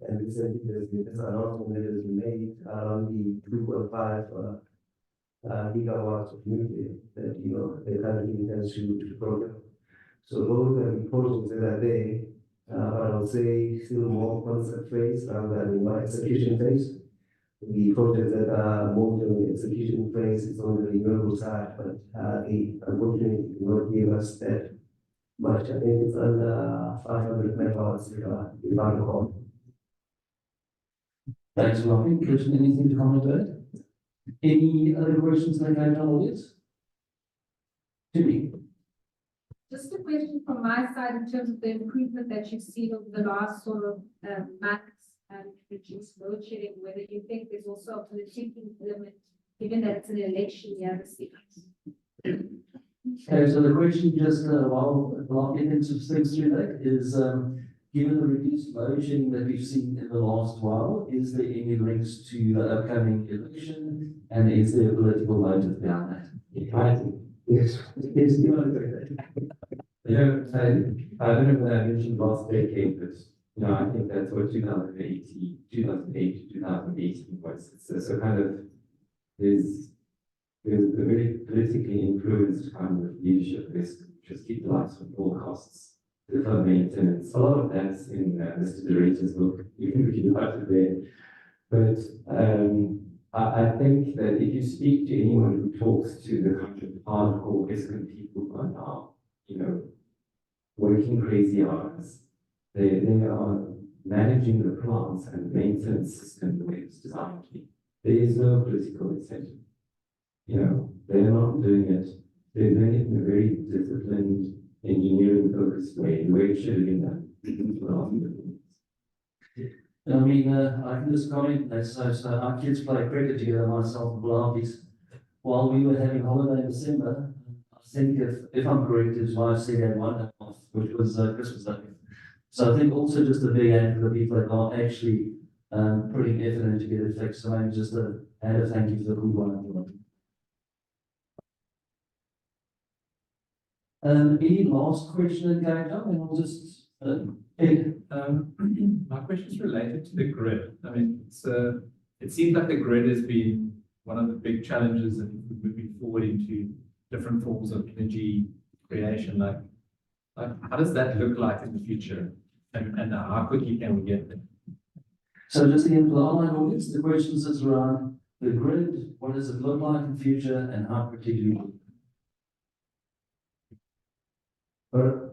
And recently there's been this announcement that has been made around the 2.5 gigawatts of nuclear that the country intends to program. So those are the projects that are there. But I would say still more concept phase rather than more execution phase. The projects that are more in the execution phase is on the renewable side, but they unfortunately do not give us that much. I think it's under 500 megawatts if I recall. Thanks, Velaphi. Christian, anything to comment on it? Any other questions that I have audience? Tumi. Just a question from my side in terms of the improvement that you've seen over the last sort of months and reduced load shedding, whether you think there's also a political element, given that it's an election year this year. Okay, so the question just while Velaphi thinks of things through that is, given the reduced load shedding that we've seen in the last while, is there any links to the upcoming election, and is there a political motive behind that? Yes, yes, you are doing that. You know, I don't know whether I mentioned last decade, but you know, I think that's what 2008 to 2018 was. So kind of there's a very politically influenced kind of leadership risk, just keep the lights on all costs, defer maintenance. A lot of that's in Mr. Director's book. You can read about it there. But I think that if you speak to anyone who talks to the kind of hardcore Eskom people who are now, you know, working crazy hours, they are managing the plants and maintenance system the way it's designed to be. There is no political incentive. You know, they're not doing it. They're doing it in a very disciplined, engineering-focused way, the way it should have been done. I mean, I can just comment that, so our kids play cricket together, myself and Velaphi. While we were having holiday in December, I think if I'm correct, his wife said he had one day off, which was Christmas Day. So I think also just a big add for the people that are actually putting effort in to get it fixed. So maybe just add a thank you to the good one. Any last question going on, and we'll just my question is related to the grid. I mean, it seems like the grid has been one of the big challenges and moving forward into different forms of energy creation. Like how does that look like in the future, and how quickly can we get there? So just again for the online audience, the questions is around the grid. What does it look like in the future, and how quickly do we?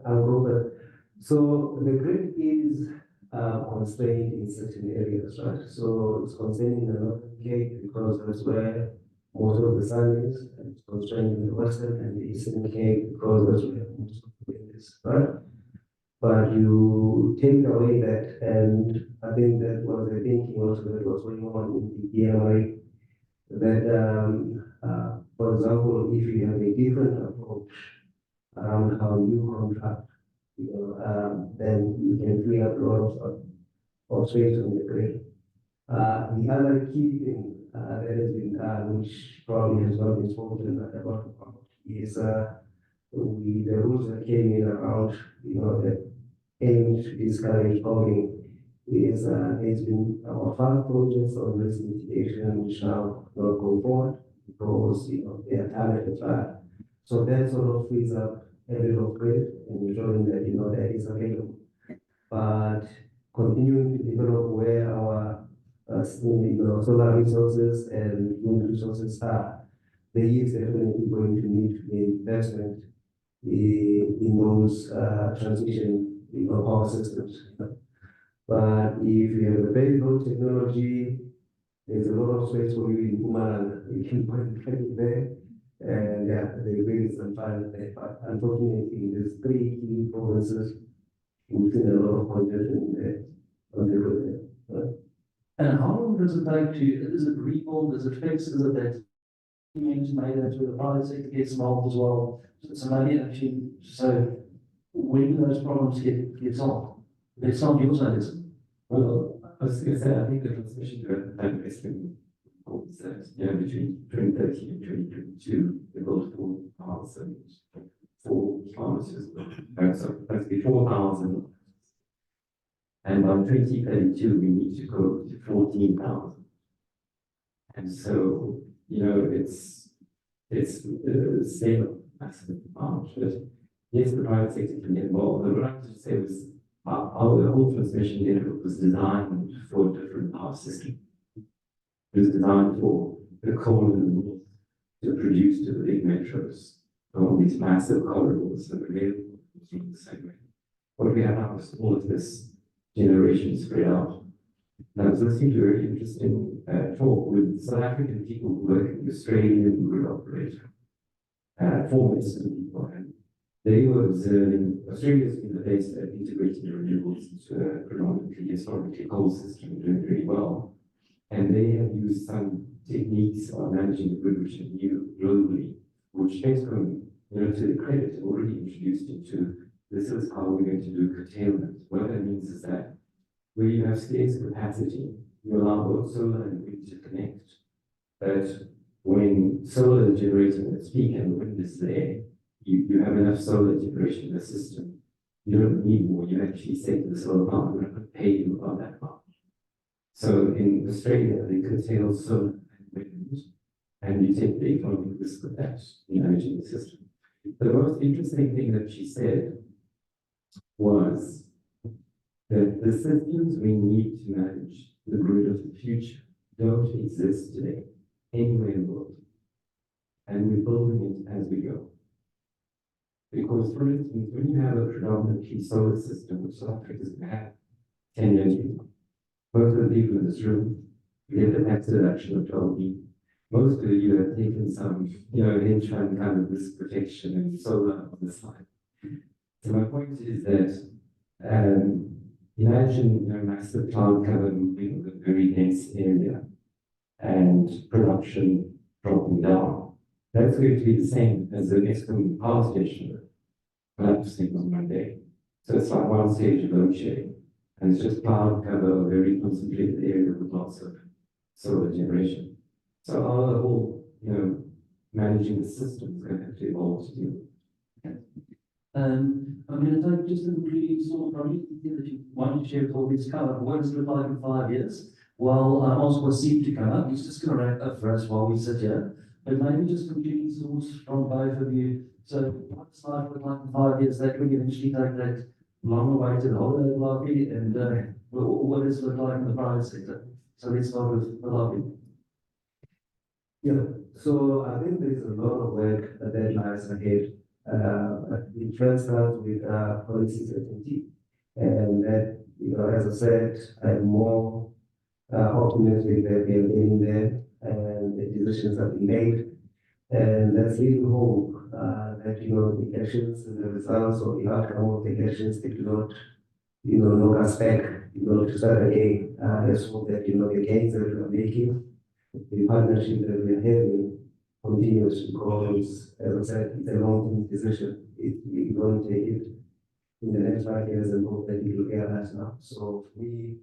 I'll go there. So the grid is constrained in certain areas, right? So it's constrained in the Northern Cape because that's where most of the sun is, and it's constrained in the Western and the Eastern Cape because that's where most of the wind is, right? But you take away that, and I think that was the thinking also that was going on in the DMI, that for example, if you have a different approach around how you contract, then you can free up a lot of space on the grid. The other key thing that has been done, which probably has not been spoken about, is the rules that came in around, that aim to discourage logging. There's been about 5 projects on risk mitigation which now not go forward because they are targeted. So that sort of frees up a little of grid and ensuring that that is available. But continuing to develop where our solar resources and wind resources are, there is definitely going to need to be investment in those transmission power systems. But if you have a very low technology, there's a lot of space for you in Mpumalanga. You can put it there. And yeah, the grid is unfiled there. But unfortunately, there's 3 key provinces within a lot of congestion on the road there. And how long does it take to, is it rebuild, is it fixed, is it that you mentioned maybe that's where the private sector gets involved as well? So maybe actually, so when do those problems get solved? It's not your side, is it? Well, I was going to say, I think the transmission time is between 2030 and 2022, the multiple power systems for kilometers. So that's before 4,000. And by 2032, we need to go to 14,000. And so, it's still massive amount. But yes, the private sector can get involved. But what I wanted to say was, our whole transmission network was designed for a different power system. It was designed for the coal in the north to produce to the big metros, all these massive corridors, and the rail was the same way. What we have now is all of this generation spread out. And I was listening to a very interesting talk with South African people who work in the Australian grid operator, for Western people. And they were observing Australia's been the best at integrating renewables into a predominantly historically coal system, doing very well. And they have used some techniques of managing the grid which are new globally, which Eskom, to the credit, already introduced into this is how we're going to do curtailment. What that means is that where you have scarce capacity, you allow both solar and wind to connect. But when solar is generating at peak and the wind is there, you have enough solar generation in the system. You don't need more, you actually set the solar farm, we're not going to pay you about that much. So in Australia, they curtail solar and wind, and you take the economic risk of that in managing the system. The most interesting thing that she said was that the systems we need to manage the grid of the future don't exist today anywhere in the world. And we're building it as we go. Because, for instance, when you have a predominantly solar system, which South Africa has had 10 years ago, most of the people in this room get the tax deduction of 12B. Most of you have taken some, hedge fund kind of risk protection and solar on the side. So my point is that imagine massive cloud cover moving with a very dense area and production dropping down. That's going to be the same as the Eskom power station collapsing on one day. So it's like one stage of load shedding. And it's just cloud cover, a very concentrated area with lots of solar generation. So our whole, managing the system is going to have to evolve to do. I'm going to take just a concluding sort of project that you want to share with all these cover. What does it look like in 5 years? Well, I'm also Steve to come up. He's just going to wrap up for us while we sit here. But maybe just concluding thoughts from both of you. So what does life look like in 5 years? That we eventually take that long-awaited holiday, Velaphi, and what does it look like in the private sector? So let's start with Velaphi. Yeah, so I think there's a lot of work that lies ahead. It first starts with policy certainty, and that, as I said, I'm more optimistic that we are getting there, and the decisions have been made, and let's really hope that the elections and the results or the outcome of the elections, they do not knock us back, to start again. Let's hope that the gains that we are making, the partnership that we are having, continues, because, as I said, it's a long-term decision. We're going to take it in the next 5 years and hope that it will get us now. So we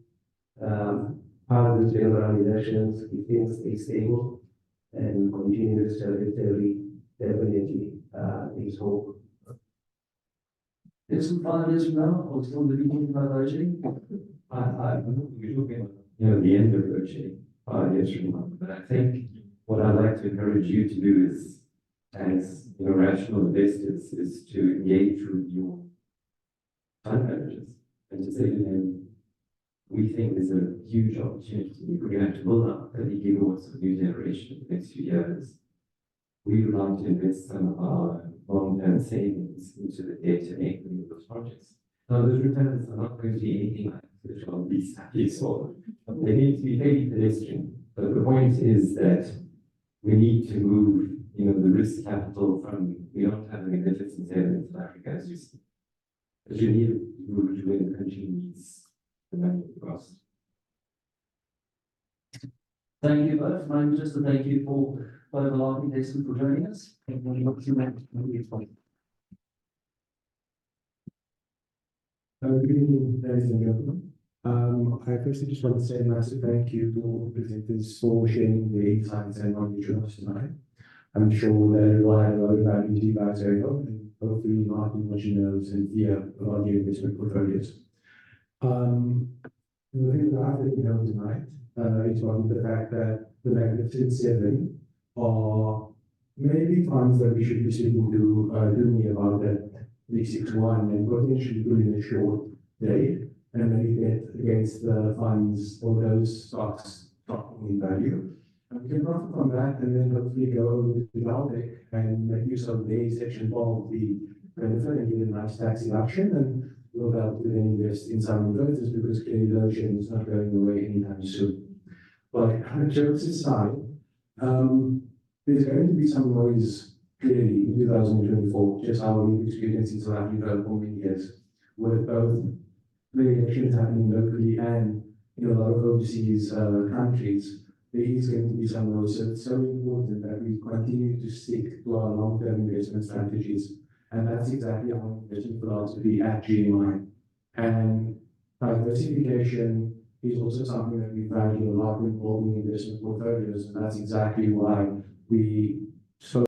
have the general elections, if things stay stable and continue this trajectory, definitely there's hope. Is it 5 years from now, or still the beginning of voting? We're looking at, the end of voting 5 years from now. But I think what I'd like to encourage you to do is, as rational investors, is to engage with your fund managers and to say to them, we think there's a huge opportunity. We're going to have to build up 30 gigawatts of new generation in the next few years. We would like to invest some of our long-term savings into the data equity of those projects. Now, those returns are not going to be anything like the John B. so they need to be fairly pedestrian. But the point is that we need to move, the risk capital from, we don't have any magnificent area in South Africa, as you see. But you need to move to where the country needs the money at the cost. Thank you both. Maybe just to thank you for both Velaphi and Dhesen for joining us. Thank you. Good evening, ladies and gentlemen. I firstly just want to say a massive thank you to all the presenters for sharing their insights and knowledge with us tonight. I'm sure that it will add a lot of value to you guys very well, and hopefully not in what you know and via a lot of your investment portfolios. The thing that I've taken home tonight is one, the fact that the Magnificent Seven are maybe funds that we should be speaking to Tumi about that 361 and potentially put in a short date and maybe bet against the funds or those stocks dropping in value. And we can profit from that and then hopefully go over to Jaltec and make use of their section 12 of the benefit and get a nice tax deduction, and we'll be able to then invest in some inverters because clearly load shedding is not going away anytime soon. But jokes aside, there's going to be some noise clearly in 2024, just how we've experienced in South Africa for many years, with both the elections happening locally and in a lot of overseas countries. There is going to be some noise, so it's so important that we continue to stick to our long-term investment strategies, and that's exactly our investment philosophy at GMI. And diversification is also something that we value a lot in building investment portfolios, and that's exactly why we